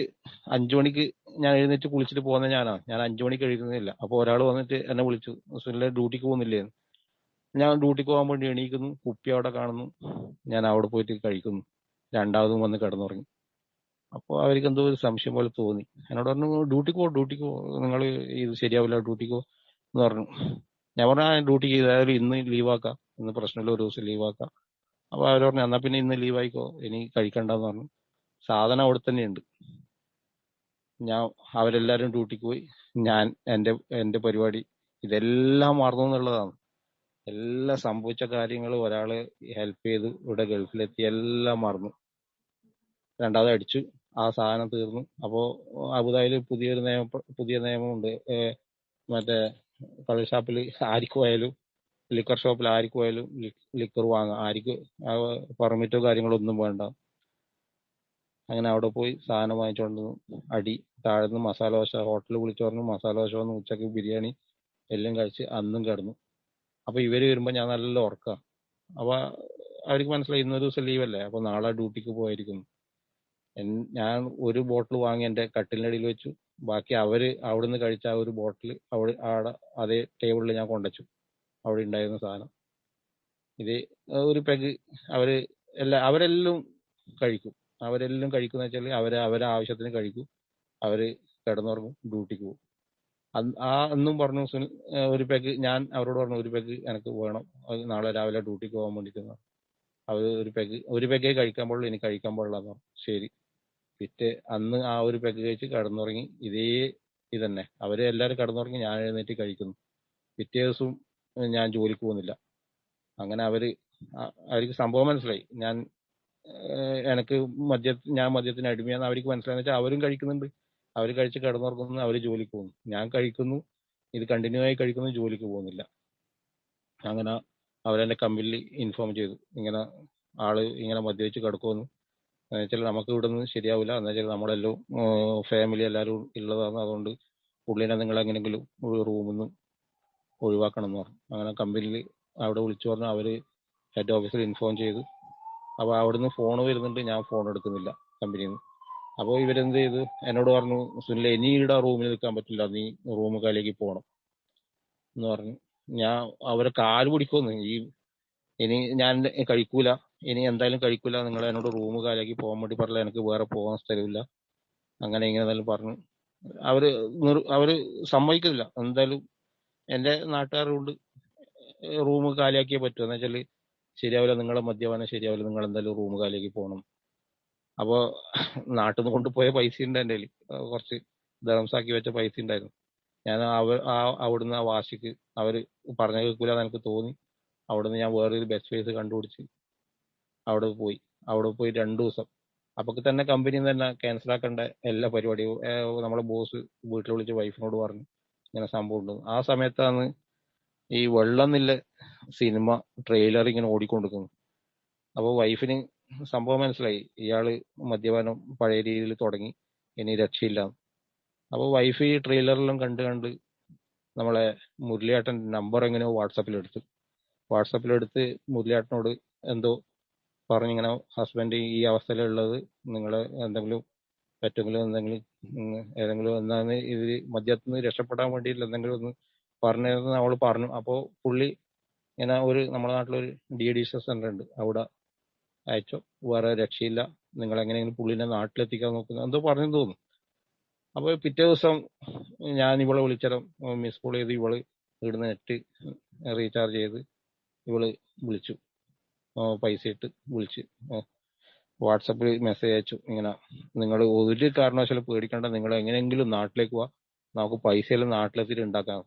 5 മണിക്ക് ഞാൻ എഴുന്നേറ്റ് കുളിച്ചിട്ട് പോകുന്ന ഞാൻ 5 മണിക്ക് എഴുതുന്നില്ല. അപ്പൊ ഒരാൾ വന്നിട്ട് എന്നെ വിളിച്ചു, സുനിലെ ഡ്യൂട്ടിക്ക് പോകുന്നില്ലേന്ന്. ഞാൻ ഡ്യൂട്ടിക്ക് പോകാൻ വേണ്ടി എണീക്കുന്നു, കുപ്പി അവിടെ കാണുന്നു, ഞാൻ അവിടെ പോയിട്ട് കഴിക്കുന്നു, രണ്ടാമതും വന്ന് കിടന്നുറങ്ങി. അപ്പോൾ അവർക്ക് എന്തോ ഒരു സംശയം പോലെ തോന്നി. എന്നോട് പറഞ്ഞു ഡ്യൂട്ടിക്ക് പോ, നിങ്ങൾ ഇത് ശരിയാവില്ല, ഡ്യൂട്ടിക്ക് പോ എന്ന് പറഞ്ഞു. ഞാൻ പറഞ്ഞു ഡ്യൂട്ടിക്ക് ഏതായാലും ഇന്ന് ലീവാക്കാം, ഇന്ന് പ്രശ്നമില്ല, ഒരു ദിവസം ലീവാക്കാം. അപ്പൊ അവർ പറഞ്ഞു എന്നാ പിന്നെ ഇന്ന് ലീവായിക്കോ, ഇനി കഴിക്കണ്ടെന്ന് പറഞ്ഞു. സാധനം അവിടെ തന്നെയുണ്ട്. അവരെല്ലാരും ഡ്യൂട്ടിക്ക് പോയി, ഞാൻ എന്റെ പരിപാടി ഇതെല്ലാം മറന്നു എന്നുള്ളതാണ്. എല്ലാം സംഭവിച്ച കാര്യങ്ങൾ, ഒരാള് ഹെൽപ്പ് ചെയ്തു, ഇവിടെ ഗൾഫിലെത്തി, എല്ലാം മറന്നു. രണ്ടാമത് അടിച്ചു, ആ സാധനം തീർന്നു. അപ്പോ അബുദാബിയിൽ പുതിയ നിയമമുണ്ട്. മറ്റേ കള്ള് ഷാപ്പിൽ ആർക്ക് പോയാലും, ലിക്കർ ഷോപ്പിൽ ആർക്ക് പോയാലും ലിക്കർ വാങ്ങാം, ആർക്ക് പെർമിറ്റോ കാര്യങ്ങളോ ഒന്നും വേണ്ട. അങ്ങനെ അവിടെ പോയി സാധനം വാങ്ങിച്ചോണ്ട് അടി താഴ്ന്ന് മസാല ദോശ, ഹോട്ടലിൽ വിളിച്ചു പറഞ്ഞു മസാല ദോശ വന്ന്, ഉച്ചക്ക് ബിരിയാണി എല്ലാം കഴിച്ച് അന്നും കിടന്നു. അപ്പൊ ഇവര് വരുമ്പോ ഞാൻ നല്ല ഉറക്കാം. അപ്പൊ അവർക്ക് മനസ്സിലായി ഇന്നൊരു ദിവസം ലീവല്ലേ, അപ്പൊ നാളെ ഡ്യൂട്ടിക്ക് പോയിരിക്കുന്നു. ഞാൻ ഒരു ബോട്ടിൽ വാങ്ങി എന്റെ കട്ടിലിന്റെ അടിയിൽ വെച്ചു, ബാക്കി അവര് അവിടുന്ന് കഴിച്ച ആ ഒരു ബോട്ടിൽ അവിടെ അതേ ടേബിളിൽ ഞാൻ കൊണ്ടുവച്ചു, അവിടെ ഉണ്ടായിരുന്ന സാധനം. ഇത് ഒരു പെഗ് അവരെല്ലാം കഴിക്കും. അവരെല്ലാം കഴിക്കുന്ന വെച്ചാൽ അവരെ ആവശ്യത്തിന് കഴിക്കും, അവര് കിടന്നുറങ്ങും, ഡ്യൂട്ടിക്ക് പോകും. അന്നും പറഞ്ഞു ഒരു പെഗ്, ഞാൻ അവരോട് പറഞ്ഞു ഒരു പെഗ് എനിക്ക് വേണം, അത് നാളെ രാവിലെ ഡ്യൂട്ടിക്ക് പോകാൻ വേണ്ടിയിട്ട്. അവർ ഒരു പെഗേ കഴിക്കാൻ പാടുള്ളൂ, ഇനി കഴിക്കാൻ പാടില്ലെന്ന് പറഞ്ഞു. ശരി. അന്ന് ആ ഒരു പെഗ് കഴിച്ച് കിടന്നുറങ്ങി. ഇതന്നെ അവര് എല്ലാരും കിടന്നുറങ്ങി, ഞാൻ എഴുന്നേറ്റ് കഴിക്കുന്നു. പിറ്റേ ദിവസം ഞാൻ ജോലിക്ക് പോകുന്നില്ല. അങ്ങനെ അവർക്ക് സംഭവം മനസ്സിലായി, ഞാൻ മദ്യത്തിന് അടിമയാന്ന് അവർക്ക് മനസ്സിലായെന്ന് വെച്ചാൽ അവരും കഴിക്കുന്നുണ്ട്, അവർ കഴിച്ച് കിടന്നുറങ്ങുന്നു, അവര് ജോലിക്ക് പോകുന്നു. ഞാൻ കഴിക്കുന്നു, ഇത് കണ്ടിന്യൂ ആയി കഴിക്കുന്നു, ജോലിക്ക് പോകുന്നില്ല. അങ്ങനെ അവരെന്റെ കമ്പനിയിൽ ഇൻഫോം ചെയ്തു, ഇങ്ങനെ ആള് ഇങ്ങനെ മദ്യപിച്ച് കിടക്കുമെന്ന്. എന്നുവെച്ചാൽ നമുക്ക് ഇവിടെ നിന്ന് ശരിയാവില്ല, എന്നുവെച്ചാൽ നമ്മളെല്ലാം ഫാമിലി എല്ലാവരും ഉള്ളതാണ്, അതുകൊണ്ട് പുള്ളിനെ നിങ്ങൾ എങ്ങനെയെങ്കിലും റൂമിൽ നിന്ന് ഒഴിവാക്കണം എന്ന് പറഞ്ഞു. അങ്ങനെ കമ്പനിയിൽ അവിടെ വിളിച്ചു പറഞ്ഞു, അവര് ഹെഡ് ഓഫീസിൽ ഇൻഫോം ചെയ്തു. അപ്പൊ അവിടുന്ന് ഫോൺ വരുന്നുണ്ട്, ഞാൻ ഫോൺ എടുക്കുന്നില്ല കമ്പനിയിൽ നിന്ന്. അപ്പോൾ ഇവരെന്ത് ചെയ്തു, എന്നോട് പറഞ്ഞു, സുനിലെ ഇനി ഇവിടെ റൂമിൽ നിൽക്കാൻ പറ്റില്ല, നീ റൂം കാലേക്ക് പോകണം എന്ന് പറഞ്ഞു. ഞാൻ അവരെ കാല് പിടിക്കുമെന്ന്, ഇനി ഞാൻ കഴിക്കൂല, ഇനി എന്തായാലും കഴിക്കൂല, നിങ്ങൾ എന്നോട് റൂം കാലേക്ക് പോകാൻ വേണ്ടി പറഞ്ഞില്ല, എനിക്ക് വേറെ പോകാൻ സ്ഥലമില്ല, അങ്ങനെ ഇങ്ങനെ എന്തായാലും പറഞ്ഞു. അവര് സമ്മതിക്കുന്നില്ല. എന്തായാലും എന്റെ നാട്ടുകാരുണ്ട്, റൂം കാലിയാക്കിയേ പറ്റൂ, എന്ന് വെച്ചാൽ ശരിയാവില്ല, നിങ്ങളെ മദ്യപാനം ശരിയാവില്ല, നിങ്ങൾ എന്തായാലും റൂം കാലിയാക്കി പോകണം. അപ്പോൾ നാട്ടിൽ നിന്ന് കൊണ്ടുപോയ പൈസ ഉണ്ട് എൻ്റെ കയ്യിൽ, കുറച്ച് ദറംസാക്കി വെച്ച പൈസ ഉണ്ടായിരുന്നു. ഞാൻ അവിടുന്ന് ആ വാശിക്ക് അവർ പറഞ്ഞ കേൾക്കൂല എന്ന് എനിക്ക് തോന്നി, അവിടുന്ന് ഞാൻ വേറൊരു ബെസ്റ്റ് ഫേസ് കണ്ടുപിടിച്ച് അവിടെ പോയി 2 ദിവസം. അപ്പൊ തന്നെ കമ്പനിയിൽ തന്നെ ക്യാൻസൽ ആക്കേണ്ട എല്ലാ പരിപാടിയും നമ്മളെ ബോസ് വീട്ടിൽ വിളിച്ച് വൈഫിനോട് പറഞ്ഞു ഇങ്ങനെ സംഭവം ഉണ്ട്. ആ സമയത്താണ് ഈ വെള്ളം നില്ല സിനിമ ട്രെയിലർ ഇങ്ങനെ ഓടിക്കൊണ്ടിരിക്കുന്നു. അപ്പോൾ വൈഫിന് സംഭവം മനസ്സിലായി, ഇയാള് മദ്യപാനം പഴയ രീതിയിൽ തുടങ്ങി, ഇനി രക്ഷയില്ല. അപ്പോൾ വൈഫ് ഈ ട്രെയിലറെല്ലാം കണ്ട് നമ്മളെ മുരളിയേട്ടൻ നമ്പർ എങ്ങനെയോ വാട്സാപ്പിലെടുത്ത് മുരളിയേട്ടനോട് എന്തോ പറഞ്ഞിങ്ങനെ, ഹസ്ബൻഡ് ഈ അവസ്ഥയിലുള്ളത്, നിങ്ങൾ എന്തെങ്കിലും ഏതെങ്കിലും എന്നാണ് ഇത് മദ്യത്തിൽ നിന്ന് രക്ഷപ്പെടാൻ വേണ്ടിയില്ല എന്തെങ്കിലും ഒന്ന് പറഞ്ഞതെന്ന് അവൾ പറഞ്ഞു. അപ്പോൾ പുള്ളി ഇങ്ങനെ നമ്മുടെ നാട്ടിലൊരു DADS സെന്റർ ഉണ്ട്, അവിടെ അയച്ചോ, വേറെ രക്ഷയില്ല, നിങ്ങൾ എങ്ങനെയെങ്കിലും പുള്ളിനെ നാട്ടിലെത്തിക്കാൻ നോക്കുന്നു എന്തോ പറഞ്ഞു തോന്നുന്നു. അപ്പോൾ പിറ്റേ ദിവസം ഞാൻ ഇവളെ വിളിച്ചേരം മിസ് കോൾ ചെയ്ത്, ഇവള് ഇവിടുന്ന് നെറ്റ് റീചാർജ് ചെയ്ത് ഇവള് വിളിച്ചു, പൈസ ഇട്ട് വിളിച്ച് വാട്സപ്പിൽ മെസ്സേജ് അയച്ചു, ഇങ്ങനെ നിങ്ങൾ ഒരു കാരണവശാലും പേടിക്കേണ്ട, നിങ്ങൾ എങ്ങനെയെങ്കിലും നാട്ടിലേക്ക് പോവാ, നമുക്ക് പൈസയെല്ലാം നാട്ടിലെത്തിയിട്ട് ഉണ്ടാക്കാം.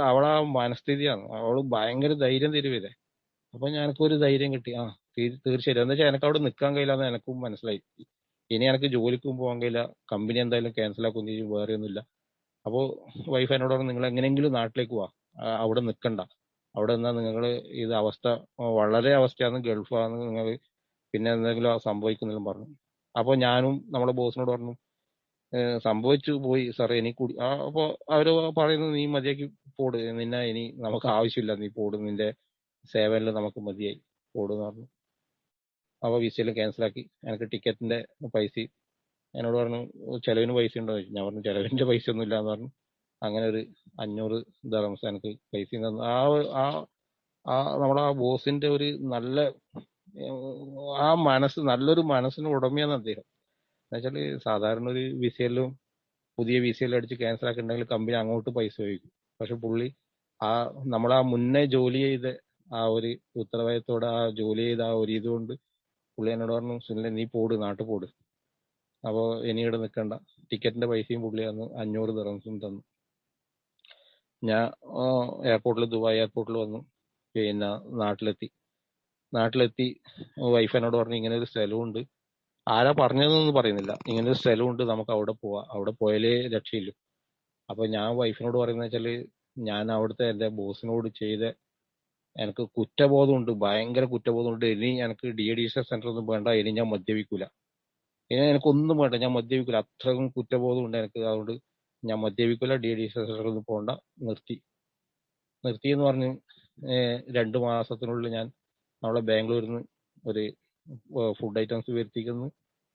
അവളാ മനസ്ഥിതിയാണ്, അവള് ഭയങ്കര ധൈര്യം തരുവേ. അപ്പൊ എനിക്കൊരു ധൈര്യം കിട്ടി, തീർച്ചയായിട്ടും. എന്താ വെച്ചാൽ എനിക്ക് അവിടെ നിൽക്കാൻ കഴിയില്ലെന്ന് എനിക്കും മനസ്സിലായി. ഇനി എനിക്ക് ജോലിക്കും പോകാൻ കഴിയില്ല, കമ്പനി എന്തായാലും ക്യാൻസൽ ആക്കുകയും ചെയ്യും, വേറെ ഒന്നുമില്ല. അപ്പോൾ വൈഫ് എന്നോട് പറഞ്ഞു, നിങ്ങൾ എങ്ങനെയെങ്കിലും നാട്ടിലേക്ക് പോവാ, അവിടെ നിൽക്കണ്ട, അവിടെ നിന്നാൽ നിങ്ങൾ ഇത് അവസ്ഥ വളരെ അവസ്ഥയാണ്, ഗൾഫാണ്, നിങ്ങൾ പിന്നെ എന്തെങ്കിലും സംഭവിക്കുന്നെല്ലാം പറഞ്ഞു. അപ്പോൾ ഞാനും നമ്മുടെ ബോസിനോട് പറഞ്ഞു, സംഭവിച്ചു പോയി സാറേ, എനിക്ക് കൂടി. അപ്പോൾ അവര് പറയുന്നത്, നീ മതിയാക്കി പോട്, നിന്നെ ഇനി നമുക്ക് ആവശ്യമില്ല, നീ പോട്, നിന്റെ സേവനിൽ നമുക്ക് മതിയായി, പോടെന്ന് പറഞ്ഞു. അപ്പോൾ വിസയെല്ലാം ക്യാൻസലാക്കി. എനിക്ക് ടിക്കറ്റിന്റെ പൈസ എന്നോട് പറഞ്ഞു, ചെലവിന് പൈസ ഉണ്ടോ ചോദിച്ചു. ഞാൻ പറഞ്ഞു, ചെലവിന്റെ പൈസ ഒന്നും ഇല്ലാന്ന് പറഞ്ഞു. അങ്ങനെ ഒരു 500 ദിർഹംസ് എനിക്ക് പൈസ തന്നു. നമ്മളെ ബോസിന്റെ ഒരു നല്ല നല്ലൊരു മനസ്സിന് ഉടമയാണ് അദ്ദേഹം. എന്നുവെച്ചാല് സാധാരണ ഒരു വിസയിലും പുതിയ വിസയിലും അടിച്ച് ക്യാൻസൽ ആക്കിയിട്ടുണ്ടെങ്കിൽ കമ്പനി അങ്ങോട്ട് പൈസ ചോദിക്കും. പക്ഷെ പുള്ളി നമ്മളാ മുന്നേ ജോലി ചെയ്ത ആ ഒരു ഉത്തരവാദിത്തോടെ ജോലി ചെയ്ത ആ ഒരു ഇതുകൊണ്ട് പുള്ളി എന്നോട് പറഞ്ഞു, സുനിലെ നീ പോട്, നാട്ടിൽ പോട്, അപ്പോൾ ഇനി ഇവിടെ നിൽക്കണ്ട. ടിക്കറ്റിന്റെ പൈസയും പുള്ളി തന്നു, 500 ദിർഹംസും തന്നു. ഞാൻ ദുബായ് എയർപോർട്ടിൽ വന്നു. പിന്നെ നാട്ടിലെത്തി വൈഫ് എന്നോട് പറഞ്ഞു, ഇങ്ങനെ ഒരു സ്ഥലമുണ്ട്, ആരാ പറഞ്ഞതെന്നൊന്നും പറയുന്നില്ല, ഇങ്ങനെ ഒരു സ്ഥലമുണ്ട്, നമുക്ക് അവിടെ പോവാം, അവിടെ പോയാലേ രക്ഷയില്ലു. അപ്പൊ ഞാൻ വൈഫിനോട് പറയുന്നത് വെച്ചാല്, ഞാൻ അവിടുത്തെ എന്റെ ബോസിനോട് ചെയ്ത എനിക്ക് കുറ്റബോധമുണ്ട്, ഭയങ്കര കുറ്റബോധമുണ്ട്. ഇനി എനിക്ക് DADS സെന്റർ ഒന്നും വേണ്ട, ഇനി ഞാൻ മദ്യപിക്കൂല, ഇനി എനിക്കൊന്നും വേണ്ട, ഞാൻ മദ്യപിക്കൂല, അത്രയും കുറ്റബോധമുണ്ട് എനിക്ക്. അതുകൊണ്ട് ഞാൻ മദ്യപിക്കൂല, DADS സെന്ററിൽ ഒന്നും പോകണ്ട, നിർത്തി എന്ന് പറഞ്ഞ് 2 മാസത്തിനുള്ളിൽ ഞാൻ നമ്മളെ ബാംഗ്ലൂരിൽ നിന്ന് ഒരു ഫുഡ് ഐറ്റംസ് വരുത്തിക്കുന്നു,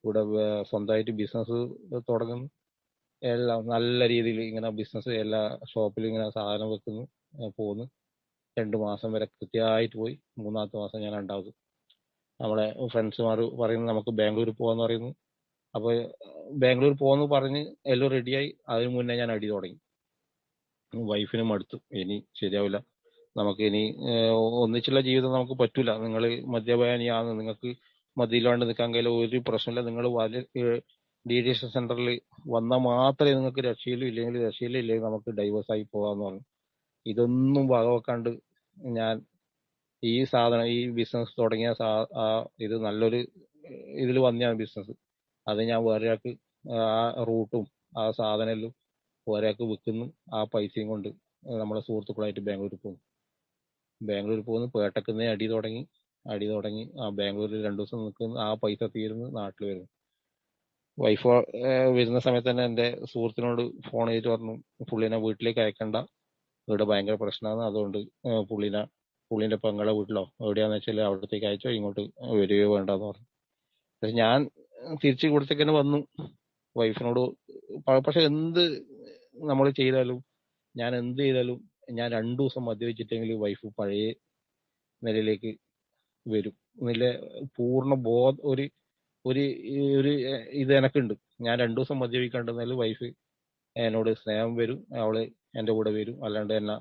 ഇവിടെ സ്വന്തമായിട്ട് ബിസിനസ് തുടങ്ങുന്നു, എല്ലാം നല്ല രീതിയിൽ ഇങ്ങനെ ബിസിനസ് എല്ലാ ഷോപ്പിലും ഇങ്ങനെ സാധനം വെക്കുന്നു, പോകുന്നു. 2 മാസം വരെ കൃത്യമായിട്ട് പോയി. 3-ാമത്തെ മാസം ഞാൻ ഉണ്ടാകും. നമ്മളെ ഫ്രണ്ട്സുമാർ പറയുന്നു, നമുക്ക് ബാംഗ്ലൂർ പോകാന്ന് പറയുന്നു. അപ്പൊ ബാംഗ്ലൂർ പോകാന്ന് പറഞ്ഞ് എല്ലാം റെഡിയായി. അതിന് മുന്നേ ഞാൻ അടി തുടങ്ങി. വൈഫിനും അടുത്തു, ഇനി ശരിയാവില്ല, നമുക്ക് ഇനി ഒന്നിച്ചുള്ള ജീവിതം നമുക്ക് പറ്റൂല, നിങ്ങൾ മദ്യപാനിയാണ്, നിങ്ങൾക്ക് മദ്യയിലാണ്ട് നിൽക്കാൻ കഴിയില്ല, ഒരു പ്രശ്നമില്ല, നിങ്ങൾ DADS സെന്ററിൽ വന്നാൽ മാത്രമേ നിങ്ങൾക്ക് രക്ഷയില്ലെങ്കിൽ നമുക്ക് ഡൈവേഴ്സ് ആയി പോകാന്ന് പറഞ്ഞു. ഇതൊന്നും വകവെക്കാണ്ട് ഞാൻ ഈ ബിസിനസ് തുടങ്ങിയ ഇത് നല്ലൊരു ഇതിൽ വന്നെയാണ് ബിസിനസ്. അത് ഞാൻ വേറൊരാൾക്ക് ആ റൂട്ടും ആ സാധനമെല്ലാം വേറൊരാൾക്ക് വിൽക്കുന്നു. ആ പൈസയും കൊണ്ട് നമ്മളെ സുഹൃത്തുക്കളായിട്ട് ബാംഗ്ലൂർ പോകുന്നു. പേട്ടക്കുന്ന് അടി തുടങ്ങി ബാംഗ്ലൂരിൽ 2 ദിവസം നിൽക്കുന്നു. ആ പൈസ തീരുന്നു, നാട്ടിൽ വരുന്നു. വൈഫ് വരുന്ന സമയത്ത് തന്നെ എന്റെ സുഹൃത്തിനോട് ഫോൺ ചെയ്തിട്ട് പറഞ്ഞു, പുള്ളിനെ വീട്ടിലേക്ക് അയക്കണ്ട, ഇവിടെ ഭയങ്കര പ്രശ്നമാണ്, അതുകൊണ്ട് പുള്ളിന്റെ പെങ്ങളെ വീട്ടിലോ എവിടെയാന്ന് വെച്ചാൽ അവിടത്തേക്ക് അയച്ചോ, ഇങ്ങോട്ട് വരികയോ വേണ്ടെന്ന് പറഞ്ഞു. പക്ഷെ ഞാൻ തിരിച്ച് ഇവിടത്തേക്ക് തന്നെ വന്നു. വൈഫിനോട് പക്ഷെ എന്ത് നമ്മൾ ചെയ്താലും, ഞാൻ എന്ത് ചെയ്താലും, ഞാൻ 2 ദിവസം മദ്യവെച്ചിട്ടെങ്കിൽ വൈഫ് പഴയ നിലയിലേക്ക് വരും. നില പൂർണ്ണ ഒരു ഒരു ഒരു ഇത് എനക്കുണ്ട്. ഞാൻ 2 ദിവസം മദ്യപിക്കാണ്ടെന്നാൽ വൈഫ് എന്നോട് സ്നേഹം വരും, അവള് എന്റെ കൂടെ വരും. അല്ലാണ്ട് എന്നെ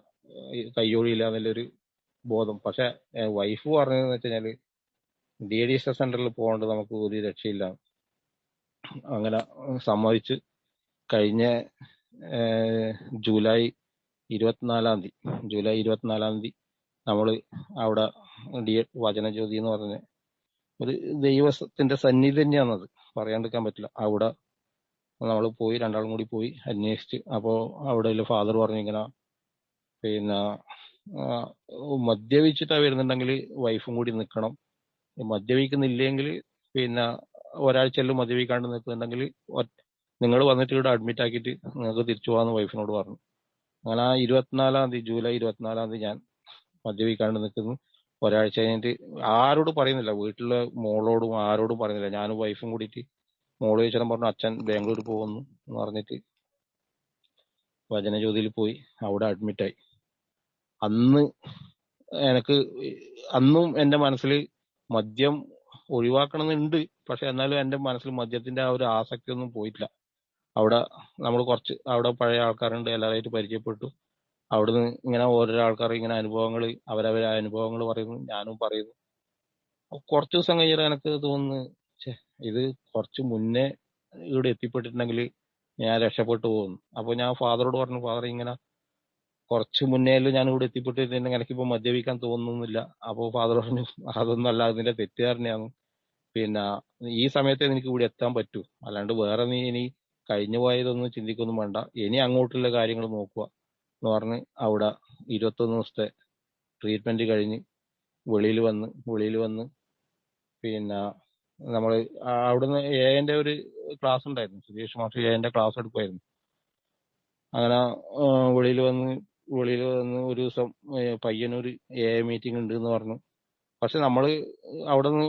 കയ്യൊഴിയില്ല എന്നുള്ളൊരു ബോധം. പക്ഷെ വൈഫ് പറഞ്ഞതെന്ന് വെച്ച് കഴിഞ്ഞാല് ഡീഅഡിക്ഷൻ സെന്ററിൽ പോകാണ്ട് നമുക്ക് ഒരു രക്ഷയില്ല. അങ്ങനെ സമ്മതിച്ച് കഴിഞ്ഞ ജൂലൈ 24 നമ്മള് അവിടെ വചനജ്യോതി എന്ന് പറഞ്ഞ ഒരു ദൈവത്തിന്റെ സന്നിധി തന്നെയാണത്, പറയാണ്ടിരിക്കാൻ പറ്റില്ല. അവിടെ നമ്മൾ പോയി, രണ്ടാളും കൂടി പോയി അന്വേഷിച്ച്. അപ്പോൾ അവിടെ ഫാദർ പറഞ്ഞു ഇങ്ങനെ പിന്നെ മദ്യപിച്ചിട്ടാ വരുന്നുണ്ടെങ്കിൽ വൈഫും കൂടി നിൽക്കണം, മദ്യപിക്കുന്നില്ലെങ്കിൽ പിന്നെ ഒരാഴ്ചയെല്ലാം മദ്യപിക്കാണ്ട് നിൽക്കുന്നുണ്ടെങ്കിൽ നിങ്ങൾ വന്നിട്ട് ഇവിടെ അഡ്മിറ്റ് ആക്കിയിട്ട് നിങ്ങൾക്ക് തിരിച്ചു പോകാമെന്ന് വൈഫിനോട് പറഞ്ഞു. അങ്ങനെ ആ ജൂലൈ 24 ഞാൻ മദ്യപിക്കാണ്ട് നിൽക്കുന്നു. ഒരാഴ്ച കഴിഞ്ഞിട്ട് ആരോടും പറയുന്നില്ല, വീട്ടിലെ മോളോടും ആരോടും പറയുന്നില്ല. ഞാനും വൈഫും കൂടിയിട്ട് മോള് ചോദിച്ചാൽ പറഞ്ഞു അച്ഛൻ ബാംഗ്ലൂർ പോകുന്നു എന്ന് പറഞ്ഞിട്ട് വചനജ്യോതിയിൽ പോയി അവിടെ അഡ്മിറ്റായി. അന്ന് എനിക്ക് അന്നും എന്റെ മനസ്സിൽ മദ്യം ഒഴിവാക്കണമെന്നുണ്ട്. പക്ഷെ എന്നാലും എന്റെ മനസ്സിൽ മദ്യത്തിന്റെ ആ ഒരു ആസക്തി ഒന്നും പോയിട്ടില്ല. അവിടെ നമ്മൾ കുറച്ച് അവിടെ പഴയ ആൾക്കാരുണ്ട്, എല്ലാവരായിട്ട് പരിചയപ്പെട്ടു. അവിടുന്ന് ഇങ്ങനെ ഓരോ ആൾക്കാർ ഇങ്ങനെ അനുഭവങ്ങൾ, അവരവരെ അനുഭവങ്ങൾ പറയുന്നു, ഞാനും പറയുന്നു. കുറച്ച് ദിവസം കഴിഞ്ഞിട്ട് എനിക്ക് തോന്നുന്നു ഇത് കുറച്ച് മുന്നേ ഇവിടെ എത്തിപ്പെട്ടിട്ടുണ്ടെങ്കിൽ ഞാൻ രക്ഷപ്പെട്ടു പോകുന്നു. അപ്പൊ ഞാൻ ഫാദറോട് പറഞ്ഞു, ഫാദർ ഇങ്ങനെ കുറച്ച് മുന്നേലും ഞാൻ ഇവിടെ എത്തിപ്പെട്ടിട്ടുണ്ടെങ്കിൽ എനിക്കിപ്പോ മദ്യപിക്കാൻ തോന്നുന്നില്ല. അപ്പൊ ഫാദർ പറഞ്ഞു അതൊന്നും അല്ല, അതിന്റെ തെറ്റുകാരനെയാണ്. പിന്നെ ഈ സമയത്തെ എനിക്ക് ഇവിടെ എത്താൻ പറ്റൂ, അല്ലാണ്ട് വേറെ നീ ഇനി കഴിഞ്ഞു പോയതൊന്നും ചിന്തിക്കൊന്നും വേണ്ട, ഇനി അങ്ങോട്ടുള്ള കാര്യങ്ങൾ നോക്കുക എന്ന് പറഞ്ഞ് അവിടെ 21 ദിവസത്തെ ട്രീറ്റ്മെന്റ് കഴിഞ്ഞ് വെളിയിൽ വന്ന് പിന്നെ നമ്മള് അവിടുന്ന് എന്റെ ഒരു ക്ലാസ് ഉണ്ടായിരുന്നു, സുരേഷ് മാഷ് എന്റെ ക്ലാസ് എടുക്കുമായിരുന്നു. അങ്ങനെ വെളിയിൽ വന്ന് ഒരു ദിവസം പയ്യന്നൂർ മീറ്റിംഗ് ഉണ്ട് എന്ന് പറഞ്ഞു. പക്ഷെ നമ്മള് അവിടെ നിന്ന്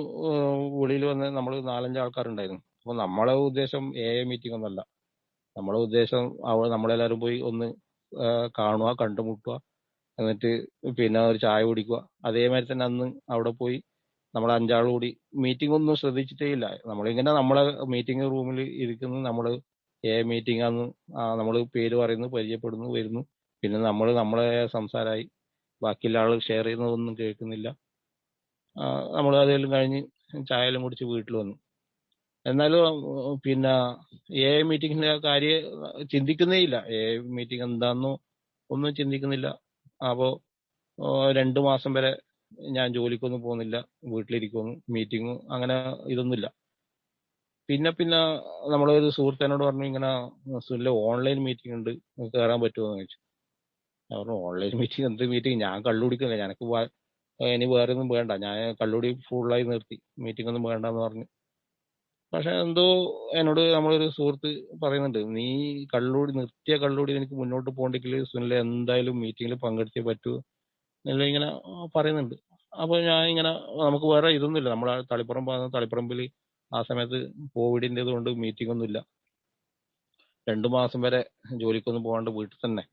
വെളിയിൽ വന്ന് നമ്മൾ 4-5 ആൾക്കാരുണ്ടായിരുന്നു. അപ്പൊ നമ്മളെ ഉദ്ദേശം മീറ്റിംഗ് ഒന്നല്ല. നമ്മളെ ഉദ്ദേശം നമ്മളെല്ലാരും പോയി ഒന്ന് കാണുക, കണ്ടുമുട്ടുക, എന്നിട്ട് പിന്നെ ഒരു ചായ കുടിക്കുക. അതേമാതിരി തന്നെ അന്ന് അവിടെ പോയി നമ്മൾ 5 ആൾ കൂടി മീറ്റിംഗ് ഒന്നും ശ്രദ്ധിച്ചിട്ടേ ഇല്ല. നമ്മളിങ്ങനെ നമ്മളെ മീറ്റിംഗ് റൂമിൽ ഇരിക്കുന്നു, നമ്മള് മീറ്റിംഗ് ആന്ന് നമ്മൾ പേര് പറയുന്നു, പരിചയപ്പെടുന്നു, വരുന്നു. പിന്നെ നമ്മളെ സംസാരമായി, ബാക്കിയുള്ള ആൾ ഷെയർ ചെയ്യുന്നതൊന്നും കേൾക്കുന്നില്ല. നമ്മൾ അതെല്ലാം കഴിഞ്ഞ് ചായയെല്ലാം കുടിച്ച് വീട്ടിൽ വന്നു. എന്നാലും പിന്നെ മീറ്റിംഗിന്റെ കാര്യം ചിന്തിക്കുന്നേ ഇല്ല. മീറ്റിംഗ് എന്താണെന്നോ ഒന്നും ചിന്തിക്കുന്നില്ല. അപ്പോ 2 മാസം വരെ ഞാൻ ജോലിക്കൊന്നും പോകുന്നില്ല, വീട്ടിലിരിക്കുന്നു, മീറ്റിംഗ് അങ്ങനെ ഇതൊന്നുമില്ല. പിന്നെ നമ്മളൊരു സുഹൃത്തിനോട് പറഞ്ഞു ഇങ്ങനെ സുനിലെ ഓൺലൈൻ മീറ്റിംഗ് ഉണ്ട്, കയറാൻ പറ്റുമോ എന്ന് ചോദിച്ചു. ഞാൻ പറഞ്ഞു ഓൺലൈൻ മീറ്റിംഗ് എന്ത് മീറ്റിംഗ്, ഞാൻ കള്ളു കുടിക്കുന്നില്ല, എനിക്ക് ഇനി വേറെ ഒന്നും വേണ്ട, ഞാൻ കള്ളുടി ഫുള്ളായി നിർത്തി, മീറ്റിംഗ് ഒന്നും വേണ്ടെന്ന് പറഞ്ഞു. പക്ഷെ എന്തോ എന്നോട് നമ്മളൊരു സുഹൃത്ത് പറയുന്നുണ്ട്, നീ നിർത്തിയ കള്ളുടി എനിക്ക് മുന്നോട്ട് പോകണ്ടെങ്കിൽ സുനിലെ എന്തായാലും മീറ്റിംഗിൽ പങ്കെടുത്തേ പറ്റൂ എന്നുള്ള ഇങ്ങനെ പറയുന്നുണ്ട്. അപ്പൊ ഞാൻ ഇങ്ങനെ നമുക്ക് വേറെ ഇതൊന്നുമില്ല, നമ്മളെ തളിപ്പറമ്പിൽ ആ സമയത്ത് കോവിഡിൻ്റെത് കൊണ്ട് മീറ്റിംഗ് ഒന്നുമില്ല. 2 മാസം വരെ ജോലിക്കൊന്നും പോകാണ്ട് വീട്ടിൽ തന്നെ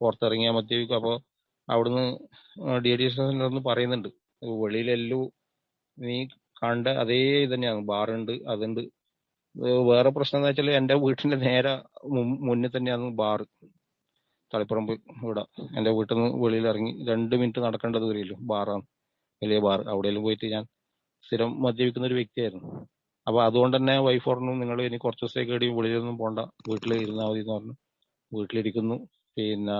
പുറത്തിറങ്ങിയാൽ മദ്യപിക്കും. അപ്പോൾ അവിടുന്ന് ഡീഅഡിക്ഷൻ സെന്ററിൽ പറയുന്നുണ്ട്, വെളിയിലെല്ലാം നീ കണ്ട അതേ ഇത് തന്നെയാണ്, ബാറുണ്ട്, അതുണ്ട്. വേറെ പ്രശ്നം എന്ന് വെച്ചാൽ എന്റെ വീട്ടിന്റെ നേരെ മുന്നിൽ തന്നെയാണ് ബാറ്. തളിപ്പറമ്പ് ഇവിടെ എന്റെ വീട്ടിൽ നിന്ന് വെളിയിൽ ഇറങ്ങി 2 മിനിറ്റ് നടക്കേണ്ട ദൂരമില്ല, ബാറാണ്, വലിയ ബാർ. അവിടെയെല്ലാം പോയിട്ട് ഞാൻ സ്ഥിരം മദ്യപിക്കുന്ന ഒരു വ്യക്തിയായിരുന്നു. അപ്പൊ അതുകൊണ്ട് തന്നെ വൈഫ് പറഞ്ഞു നിങ്ങൾ ഇനി കുറച്ച് ദിവസത്തേക്ക് വെളിയിലൊന്നും പോണ്ട, വീട്ടിൽ ഇരുന്നാൽ മതി എന്ന് പറഞ്ഞു. വീട്ടിലിരിക്കുന്നു, പിന്നെ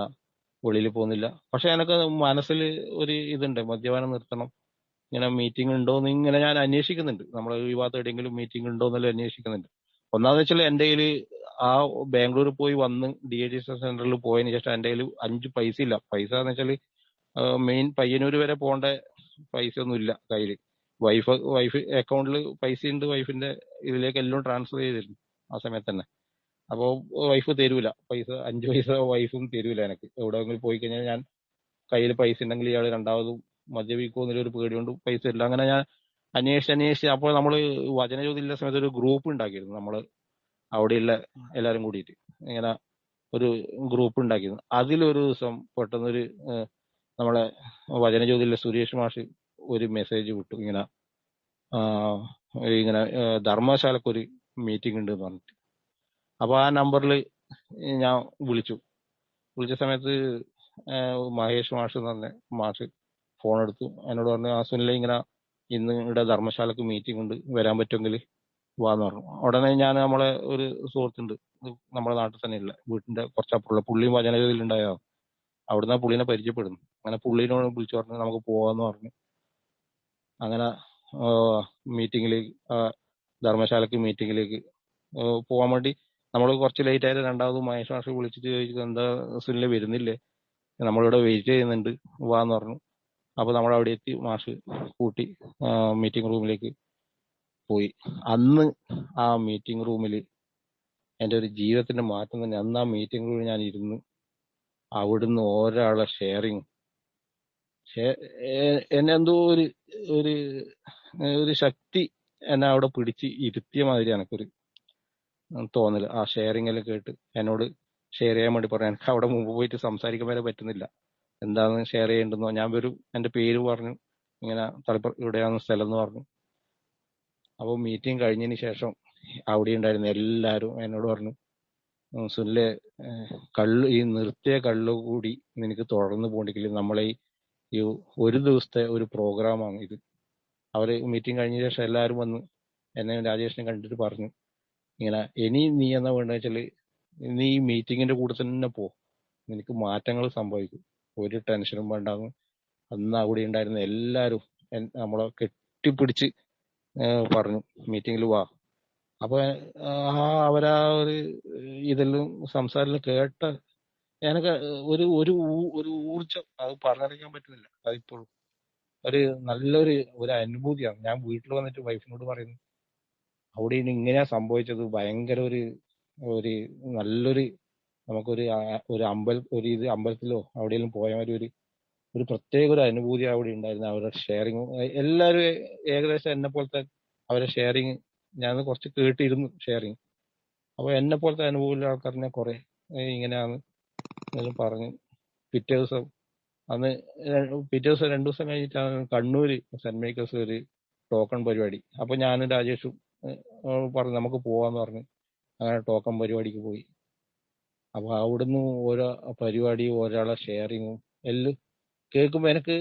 വെളിയിൽ പോകുന്നില്ല. പക്ഷെ എനിക്ക് മനസ്സിൽ ഒരു ഇതുണ്ട്, മദ്യപാനം നിർത്തണം. ഇങ്ങനെ മീറ്റിംഗ് ഉണ്ടോ എന്ന് ഇങ്ങനെ ഞാൻ അന്വേഷിക്കുന്നുണ്ട്, നമ്മളെ ഈ ഭാഗത്ത് എവിടെയെങ്കിലും മീറ്റിംഗ് ഉണ്ടോ എന്നെല്ലാം അന്വേഷിക്കുന്നുണ്ട്. ഒന്നാന്ന് വെച്ചാൽ എന്റെ കയ്യിൽ ആ ബാംഗ്ലൂർ പോയി വന്ന് ഡീഅഡിക്ഷൻ സെന്ററിൽ പോയതിനു ശേഷം എന്റെ കയ്യിൽ 5 പൈസ ഇല്ല. പൈസ എന്ന് വെച്ചാൽ മെയിൻ പയ്യന്നൂർ വരെ പോകേണ്ട പൈസ ഒന്നും ഇല്ല കയ്യില്. വൈഫ് അക്കൗണ്ടിൽ പൈസ ഉണ്ട്, വൈഫിന്റെ ഇതിലേക്ക് എല്ലാം ട്രാൻസ്ഫർ ചെയ്തിരുന്നു ആ സമയത്ത് തന്നെ. അപ്പോ വൈഫ് തരൂല പൈസ, 5 പൈസ വൈഫും തരൂല എനിക്ക്. എവിടെയെങ്കിലും പോയി കഴിഞ്ഞാൽ ഞാൻ കയ്യിൽ പൈസ ഉണ്ടെങ്കിൽ ഇയാൾ രണ്ടാമതും മദ്യപിക്കുമോ എന്നൊരു പേടി കൊണ്ട് പൈസ ഇല്ല. അങ്ങനെ ഞാൻ അന്വേഷിച്ച് അപ്പോൾ നമ്മൾ വചനജ്യോതിയിലെ സമയത്ത് ഒരു ഗ്രൂപ്പ് ഉണ്ടാക്കിയിരുന്നു. നമ്മൾ അവിടെയുള്ള എല്ലാവരും കൂടിയിട്ട് ഇങ്ങനെ ഒരു ഗ്രൂപ്പ് ഉണ്ടാക്കിയിരുന്നു. അതിലൊരു ദിവസം പെട്ടെന്നൊരു നമ്മളെ വചനജ്യോതിയിലെ സുരേഷ് മാഷ് ഒരു മെസ്സേജ് വിട്ടു, ഇങ്ങനെ ഇങ്ങനെ ധർമ്മശാലക്കൊരു മീറ്റിംഗ് ഉണ്ട് എന്ന് പറഞ്ഞിട്ട്. അപ്പൊ ആ നമ്പറിൽ ഞാൻ വിളിച്ച സമയത്ത് മഹേഷ് മാഷ് എന്ന് പറഞ്ഞ മാഷ് ഫോൺ എടുത്തു. എന്നോട് പറഞ്ഞു, ആ സുനിലെ ഇങ്ങനെ ഇന്ന് ഇവിടെ ധർമ്മശാലക്ക് മീറ്റിംഗ് ഉണ്ട്, വരാൻ പറ്റുമെങ്കിൽ വാന്ന് പറഞ്ഞു. ഉടനെ ഞാൻ നമ്മളെ ഒരു സുഹൃത്തുണ്ട് നമ്മുടെ നാട്ടിൽ തന്നെ ഉള്ള, വീട്ടിന്റെ കുറച്ചപ്പുറമുള്ള, പുള്ളിയും വചനഗതിയിൽ ഉണ്ടായതാണ്. അവിടുന്ന് പുള്ളിനെ പരിചയപ്പെടുന്നു. അങ്ങനെ പുള്ളിനോട് വിളിച്ചു പറഞ്ഞു നമുക്ക് പോവാന്ന് പറഞ്ഞു. അങ്ങനെ മീറ്റിംഗിലേക്ക്, ധർമ്മശാലക്ക് മീറ്റിംഗിലേക്ക് പോകാൻ വേണ്ടി നമ്മൾ കുറച്ച് ലേറ്റ് ആയിട്ട് രണ്ടാമത് മഹേഷ് മാഷ് വിളിച്ചിട്ട് ചോദിച്ചത്, എന്താ സുനിലെ വരുന്നില്ലേ, നമ്മളിവിടെ വെയിറ്റ് ചെയ്യുന്നുണ്ട്, വാന്ന് പറഞ്ഞു. അപ്പൊ നമ്മൾ അവിടെ എത്തി, മാഷ് കൂട്ടി മീറ്റിംഗ് റൂമിലേക്ക് പോയി. അന്ന് ആ മീറ്റിംഗ് റൂമിൽ എൻ്റെ ഒരു ജീവിതത്തിന്റെ മാറ്റം തന്നെ. അന്ന് ആ മീറ്റിംഗ് റൂമിൽ ഞാൻ ഇരുന്ന് അവിടുന്ന് ഒരാളെ ഷെയറിങ് എന്നെ എന്തോ ഒരു ഒരു ഒരു ശക്തി എന്നെ അവിടെ പിടിച്ച് ഇരുത്തിയ മാതിരി എനിക്കൊരു തോന്നല്. ആ ഷെയറിംഗ് എല്ലാം കേട്ട് എന്നോട് ഷെയർ ചെയ്യാൻ വേണ്ടി പറഞ്ഞു. എനിക്ക് അവിടെ മുമ്പ് പോയിട്ട് സംസാരിക്കാൻ വരെ പറ്റുന്നില്ല, എന്താന്ന് ഷെയർ ചെയ്യേണ്ടെന്നോ. ഞാൻ വരും, എൻ്റെ പേര് പറഞ്ഞു, ഇങ്ങനെ തലപ്പുറം ഇവിടെയാണ് സ്ഥലം എന്ന് പറഞ്ഞു. അപ്പോൾ മീറ്റിംഗ് കഴിഞ്ഞതിന് ശേഷം അവിടെ ഉണ്ടായിരുന്ന എല്ലാവരും എന്നോട് പറഞ്ഞു, സുനിലെ, ഈ നിർത്തിയ കള്ളു കൂടി നിനക്ക് തുടർന്ന് പോകണ്ടെങ്കിൽ നമ്മളെ ഈ ഒരു ദിവസത്തെ ഒരു പ്രോഗ്രാമാണ് ഇത്. അവര് മീറ്റിംഗ് കഴിഞ്ഞ ശേഷം എല്ലാവരും വന്ന് എന്നെ രാജേഷിനെ കണ്ടിട്ട് പറഞ്ഞു, ഇങ്ങനെ ഇനി നീ എന്നാ വേണ്ടത് വെച്ചാല് നീ ഈ മീറ്റിങ്ങിന്റെ കൂടെ തന്നെ പോ, നിനക്ക് മാറ്റങ്ങൾ സംഭവിക്കും, ഒരു ടെൻഷനും വേണ്ടാന്ന് അന്ന് അവിടെ ഉണ്ടായിരുന്ന എല്ലാവരും നമ്മളെ കെട്ടിപ്പിടിച്ച് പറഞ്ഞു, മീറ്റിങ്ങിൽ വാ. അപ്പൊ അവരാ ഒരു ഇതെല്ലാം സംസാരം കേട്ട എനിക്ക് ഒരു ഊർജം അത് പറഞ്ഞറിയിക്കാൻ പറ്റുന്നില്ല. അതിപ്പോഴും ഒരു നല്ലൊരു അനുഭൂതിയാണ്. ഞാൻ വീട്ടിൽ വന്നിട്ട് വൈഫിനോട് പറയുന്നു, അവിടെ ഇനി ഇങ്ങനെയാ സംഭവിച്ചത്, ഭയങ്കര ഒരു നല്ലൊരു നമുക്കൊരു അമ്പലത്തിലോ അവിടെയെങ്കിലും പോയ മാതിരി ഒരു പ്രത്യേക ഒരു അനുഭൂതി അവിടെ ഉണ്ടായിരുന്നു. അവരുടെ ഷെയറിങ് എല്ലാവരും ഏകദേശം എന്നെ പോലത്തെ അവരുടെ ഷെയറിങ് ഞാൻ കുറച്ച് കേട്ടിരുന്നു ഷെയറിങ്. അപ്പൊ എന്നെ പോലത്തെ അനുഭവമുള്ള ആൾക്കാരനെ കുറെ ഇങ്ങനെയാണ് പറഞ്ഞ് പിറ്റേ ദിവസം രണ്ടു ദിവസം കഴിഞ്ഞിട്ടാണ് കണ്ണൂര് സെന്റ് മൈക്കിൾസ് ഒരു ടോക്കൺ പരിപാടി. അപ്പൊ ഞാനും രാജേഷും പറഞ്ഞു നമുക്ക് പോവാന്ന് പറഞ്ഞു. അങ്ങനെ ടോക്കൺ പരിപാടിക്ക് പോയി. അപ്പൊ അവിടുന്ന് ഓരോ പരിപാടിയും ഒരാളെ ഷെയറിങ്ങും എല്ലാം കേൾക്കുമ്പോ എനിക്ക്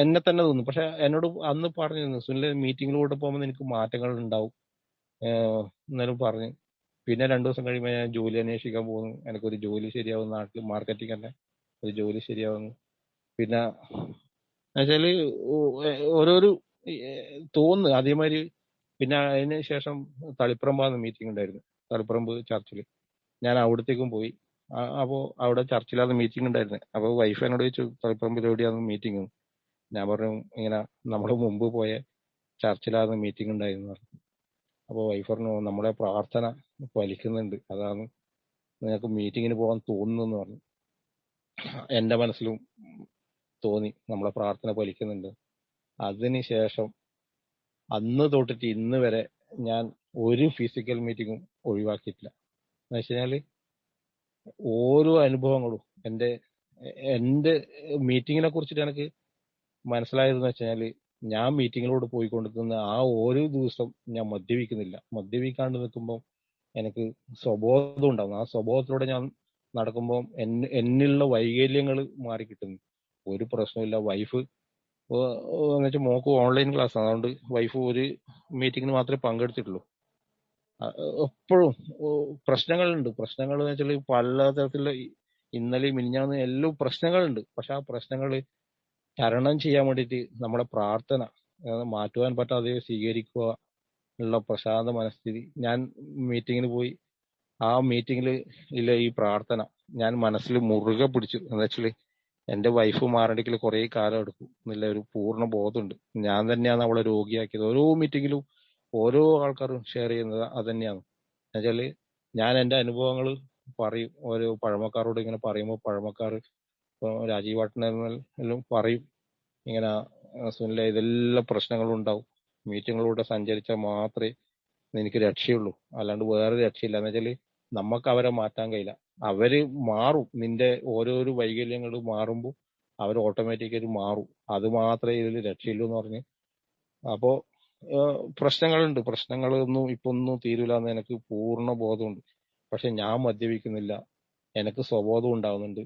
എന്നെ തന്നെ തോന്നും. പക്ഷെ എന്നോട് അന്ന് പറഞ്ഞിരുന്നു, സുനിലെ മീറ്റിങ്ങിലൂടെ പോകുമ്പോൾ എനിക്ക് മാറ്റങ്ങൾ ഉണ്ടാവും എന്നാലും പറഞ്ഞു. പിന്നെ രണ്ടു ദിവസം കഴിയുമ്പോൾ ഞാൻ ജോലി അന്വേഷിക്കാൻ പോകുന്നു. എനിക്കൊരു ജോലി ശരിയാവുന്ന നാട്ടിൽ മാർക്കറ്റിംഗ് തന്നെ ഒരു ജോലി ശരിയാവുന്നു. പിന്നെ എന്നുവെച്ചാല് ഓരോരോ തോന്നുന്നു അതേമാതിരി. പിന്നെ അതിന് ശേഷം തളിപ്പറമ്പാന്ന് മീറ്റിംഗ് ഉണ്ടായിരുന്നു, തളിപ്പറമ്പ് ചർച്ചിൽ. ഞാൻ അവിടത്തേക്കും പോയി. അപ്പോൾ അവിടെ ചർച്ചിലാണ് മീറ്റിംഗ് ഉണ്ടായിരുന്നത്. അപ്പോൾ വൈഫ് എന്നോട് ചോദിച്ചു, തളിപ്പറമ്പിൽ എവിടെയാണ് മീറ്റിംഗ്? ഞാൻ പറഞ്ഞു, ഇങ്ങനെ നമ്മൾ മുമ്പ് പോയ ചർച്ചിലാണ് മീറ്റിംഗ് ഉണ്ടായിരുന്നു പറഞ്ഞു. അപ്പോൾ വൈഫ് പറഞ്ഞു, നമ്മളെ പ്രാർത്ഥന ഫലിക്കുന്നുണ്ട്, അതാണ് നിങ്ങൾക്ക് മീറ്റിങ്ങിന് പോകാൻ തോന്നുന്നു എന്ന് പറഞ്ഞു. എൻ്റെ മനസ്സിലും തോന്നി നമ്മളെ പ്രാർത്ഥന ഫലിക്കുന്നുണ്ട്. അതിനുശേഷം അന്ന് തൊട്ടിട്ട് ഇന്ന് വരെ ഞാൻ ഒരു ഫിസിക്കൽ മീറ്റിങ്ങും ഒഴിവാക്കിയിട്ടില്ല. എന്ന് വെച്ച് കഴിഞ്ഞാല് ഓരോ അനുഭവങ്ങളും എൻ്റെ മീറ്റിങ്ങിനെ കുറിച്ചിട്ട് എനിക്ക് മനസ്സിലായതെന്ന് വെച്ച് കഴിഞ്ഞാല്, ഞാൻ മീറ്റിങ്ങിലോട് പോയിക്കൊണ്ടിരിക്കുന്ന ആ ഓരോ ദിവസം ഞാൻ മദ്യപിക്കുന്നില്ല. മദ്യപിക്കാണ്ട് നിൽക്കുമ്പോൾ എനിക്ക് സ്വബോധം ഉണ്ടാകുന്നു. ആ സ്വബോധത്തിലൂടെ ഞാൻ നടക്കുമ്പോൾ എന്നിലുള്ള വൈകല്യങ്ങൾ മാറിക്കിട്ടുന്നു. ഒരു പ്രശ്നമില്ല. വൈഫ് എന്ന് വെച്ചാൽ മോക്ക് ഓൺലൈൻ ക്ലാസ് ആണ്, അതുകൊണ്ട് വൈഫ് ഒരു മീറ്റിങ്ങിന് മാത്രമേ പങ്കെടുത്തിട്ടുള്ളൂ. എപ്പോഴും പ്രശ്നങ്ങളുണ്ട്. പ്രശ്നങ്ങൾ എന്ന് വെച്ചാൽ പല തരത്തിലുള്ള ഇന്നലെ മിനിഞ്ഞാന്ന് എല്ലാം പ്രശ്നങ്ങളുണ്ട്. പക്ഷെ ആ പ്രശ്നങ്ങൾ തരണം ചെയ്യാൻ വേണ്ടിയിട്ട് നമ്മുടെ പ്രാർത്ഥന മാറ്റുവാൻ പറ്റാതെ സ്വീകരിക്കുക ഉള്ള പ്രശാന്ത മനസ്ഥിതി. ഞാൻ മീറ്റിങ്ങിന് പോയി, ആ മീറ്റിങ്ങിൽ ഇല്ല ഈ പ്രാർത്ഥന ഞാൻ മനസ്സിൽ മുറുകെ പിടിച്ചു. എന്ന് വെച്ചാൽ എന്റെ വൈഫ് മാറണമെങ്കിൽ കുറെ കാലം എടുക്കും എന്നുള്ള ഒരു പൂർണ്ണ ബോധമുണ്ട്. ഞാൻ തന്നെയാണ് അവളെ രോഗിയാക്കിയത്. ഓരോ മീറ്റിങ്ങിലും ഓരോ ആൾക്കാരും ഷെയർ ചെയ്യുന്നത് അതന്നെയാണ്. എന്നുവെച്ചാല് ഞാൻ എന്റെ അനുഭവങ്ങൾ പറയും, ഓരോ പഴമക്കാരോട് ഇങ്ങനെ പറയുമ്പോൾ പഴമക്കാർ രാജീവ് വാട്ടനെല്ലാം പറയും, ഇങ്ങനെ സുനിലെ ഇതെല്ലാം പ്രശ്നങ്ങളും ഉണ്ടാവും, മീറ്റിങ്ങിലൂടെ സഞ്ചരിച്ചാൽ മാത്രമേ എനിക്ക് രക്ഷയുള്ളൂ. അല്ലാണ്ട് വേറെ രക്ഷയില്ല. എന്ന് വെച്ചാല് നമുക്ക് അവരെ മാറ്റാൻ കഴിയില്ല. അവര് മാറും. നിന്റെ ഓരോരോ വൈകല്യങ്ങൾ മാറുമ്പോൾ അവർ ഓട്ടോമാറ്റിക്കായിട്ട് മാറും. അത് മാത്രമേ ഇതിൽ രക്ഷയുള്ളൂ എന്ന് പറഞ്ഞ്. അപ്പോ പ്രശ്നങ്ങളുണ്ട്. പ്രശ്നങ്ങളൊന്നും ഇപ്പൊ ഒന്നും തീരൂല എന്ന് എനിക്ക് പൂർണ്ണ ബോധമുണ്ട്. പക്ഷെ ഞാൻ മദ്യപിക്കുന്നില്ല. എനിക്ക് സ്വബോധം ഉണ്ടാവുന്നുണ്ട്.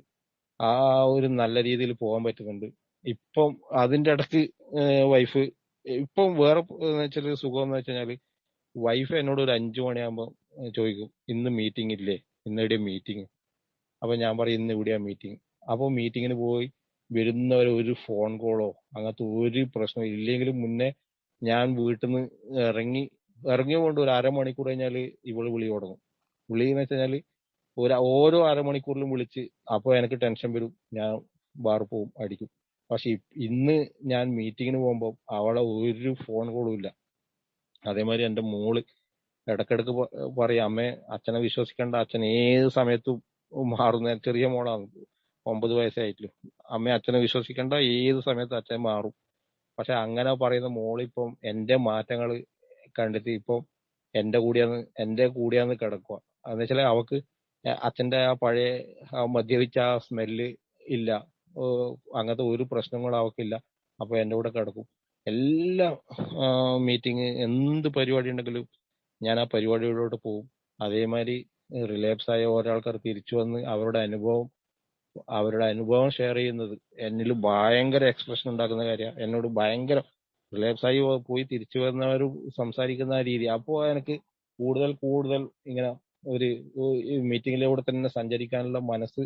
ആ ഒരു നല്ല രീതിയിൽ പോകാൻ പറ്റുന്നുണ്ട്. ഇപ്പം അതിന്റെ ഇടയ്ക്ക് വൈഫ് ഇപ്പം വേറെ വെച്ചാൽ സുഖം എന്ന് വെച്ചാല് വൈഫ് എന്നോട് ഒരു 5 മണിയാകുമ്പോൾ ചോദിക്കും, ഇന്ന് മീറ്റിംഗ് ഇല്ലേ, ഇന്ന് എവിടെയാ മീറ്റിംഗ്? അപ്പൊ ഞാൻ പറയും ഇന്ന് ഇവിടെയാ മീറ്റിംഗ്. അപ്പൊ മീറ്റിങ്ങിന് പോയി വരുന്നവരെ ഒരു ഫോൺ കോളോ അങ്ങനത്തെ ഒരു പ്രശ്നം ഇല്ലെങ്കിലും മുന്നേ ഞാൻ വീട്ടിൽ നിന്ന് ഇറങ്ങിക്കൊണ്ട് ഒരു അരമണിക്കൂർ കഴിഞ്ഞാല് ഇവള് വിളി തുടങ്ങും. വിളി എന്ന് വെച്ചാല് ഓരോ അരമണിക്കൂറിലും വിളിച്ച് അപ്പൊ എനിക്ക് ടെൻഷൻ വരും. ഞാൻ ബാറിൽ പോവും, അടിക്കും. പക്ഷെ ഇന്ന് ഞാൻ മീറ്റിങ്ങിന് പോകുമ്പോ അവളെ ഒരു ഫോൺ കോളും ഇല്ല. അതേമാതിരി എന്റെ മോള് ഇടക്കിടക്ക് പറയും, അമ്മേ അച്ഛനെ വിശ്വസിക്കേണ്ട, അച്ഛൻ ഏത് സമയത്തും മാറുന്ന ചെറിയ മോളാണ്, 9 വയസ്സേ ആയിട്ടുള്ളൂ. അമ്മ അച്ഛനെ വിശ്വസിക്കേണ്ട, ഏത് സമയത്തും അച്ഛൻ മാറും. പക്ഷെ അങ്ങനെ പറയുന്ന മോളിപ്പം എന്റെ മാറ്റങ്ങൾ കണ്ടിട്ട് ഇപ്പം എന്റെ കൂടെയാന്ന് കിടക്കുക. എന്ന് വെച്ചാൽ അവക്ക് അച്ഛന്റെ ആ പഴയ മദ്യപിച്ച ആ സ്മെല്ല് ഇല്ല. അങ്ങനത്തെ ഒരു പ്രശ്നങ്ങളും അവക്കില്ല. അപ്പൊ എന്റെ കൂടെ കിടക്കും. എല്ലാ മീറ്റിംഗ് എന്ത് പരിപാടി ഉണ്ടെങ്കിലും ഞാൻ ആ പരിപാടികളിലോട്ട് പോകും. അതേമാതിരി റിലാപ്സ് ആയ ഒരാൾക്കാർ തിരിച്ചു വന്ന് അവരുടെ അനുഭവം ഷെയർ ചെയ്യുന്നത് എന്നിൽ ഭയങ്കര എക്സ്പ്രഷൻ ഉണ്ടാക്കുന്ന കാര്യമാണ്. എന്നോട് ഭയങ്കര റിലാപ്സ് ആയി പോയി തിരിച്ചു വന്നവർ സംസാരിക്കുന്ന ആ രീതി. അപ്പോൾ എനിക്ക് കൂടുതൽ കൂടുതൽ ഇങ്ങനെ ഒരു മീറ്റിങ്ങിലൂടെ തന്നെ സഞ്ചരിക്കാനുള്ള മനസ്സ്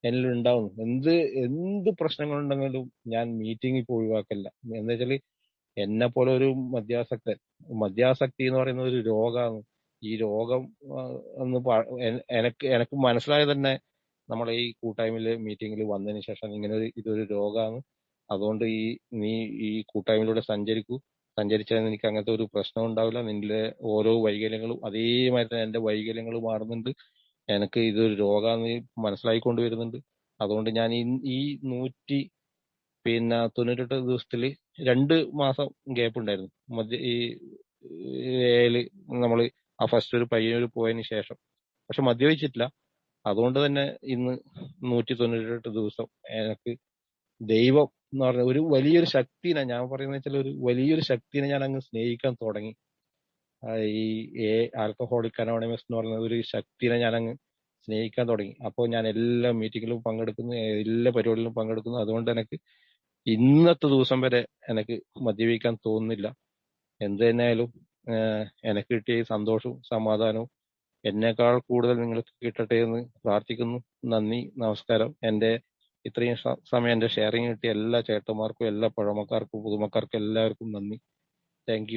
എന്നിൽ ഉണ്ടാവുന്നു. എന്ത് പ്രശ്നങ്ങളുണ്ടെങ്കിലും ഞാൻ മീറ്റിംഗ് ഇപ്പോൾ ഒഴിവാക്കില്ല. എന്താ വെച്ചാല് എന്നെ പോലെ ഒരു മദ്യാസക്തി എന്ന് പറയുന്നത് ഒരു രോഗമാണ്. ഈ രോഗം ഒന്ന് എനിക്ക് മനസ്സിലായത് തന്നെ നമ്മളെ ഈ കൂട്ടായ്മയിലെ മീറ്റിംഗിൽ വന്നതിന് ശേഷം ഇങ്ങനെ ഇതൊരു രോഗമാണ്. അതുകൊണ്ട് നീ ഈ കൂട്ടായ്മയിലൂടെ സഞ്ചരിച്ചാൽ എനിക്ക് അങ്ങനത്തെ ഒരു പ്രശ്നം ഉണ്ടാവില്ല. നിന്റെ ഓരോ വൈകല്യങ്ങളും അതേമാതിരി തന്നെ എന്റെ വൈകല്യങ്ങൾ മാറുന്നുണ്ട്. എനിക്ക് ഇതൊരു രോഗമാണെന്ന് മനസ്സിലായിക്കൊണ്ട് വരുന്നുണ്ട്. അതുകൊണ്ട് ഞാൻ ഈ 198 ദിവസത്തില് 2 മാസം ഗ്യാപ്പ് ഉണ്ടായിരുന്നു. ഏല് നമ്മള് ആ ഫസ്റ്റ് ഒരു പയ്യന്നൂർ പോയതിന് ശേഷം. പക്ഷെ മദ്യപിച്ചിട്ടില്ല. അതുകൊണ്ട് തന്നെ ഇന്ന് 198 ദിവസം എനിക്ക് ദൈവം എന്ന് പറഞ്ഞ ഒരു വലിയൊരു ശക്തിനെ, ഞാൻ പറയുന്നത് വെച്ചാൽ ഒരു വലിയൊരു ശക്തിനെ ഞാൻ അങ്ങ് സ്നേഹിക്കാൻ തുടങ്ങി. ഈ ആൽക്കഹോളിക് അനോണിമസ് എന്ന് പറയുന്ന ഒരു ശക്തിനെ ഞാൻ അങ്ങ് സ്നേഹിക്കാൻ തുടങ്ങി. അപ്പോൾ ഞാൻ എല്ലാ മീറ്റിങ്ങിലും പങ്കെടുക്കുന്നു, എല്ലാ പരിപാടികളിലും പങ്കെടുക്കുന്നു. അതുകൊണ്ട് എനിക്ക് ഇന്നത്തെ ദിവസം വരെ എനിക്ക് മദ്യപിക്കാൻ തോന്നുന്നില്ല. എന്ത് തന്നെയായാലും എനിക്ക് കിട്ടിയ ഈ സന്തോഷവും സമാധാനവും എന്നേക്കാൾ കൂടുതൽ നിങ്ങൾക്ക് കിട്ടട്ടെ എന്ന് പ്രാർത്ഥിക്കുന്നു. നന്ദി, നമസ്കാരം. ഇത്രയും സമയം എന്റെ ഷെയറിങ് കിട്ടിയ എല്ലാ ചേട്ടന്മാർക്കും, എല്ലാ പഴമക്കാർക്കും, പുതുമക്കാർക്കും എല്ലാവർക്കും നന്ദി. Thank you.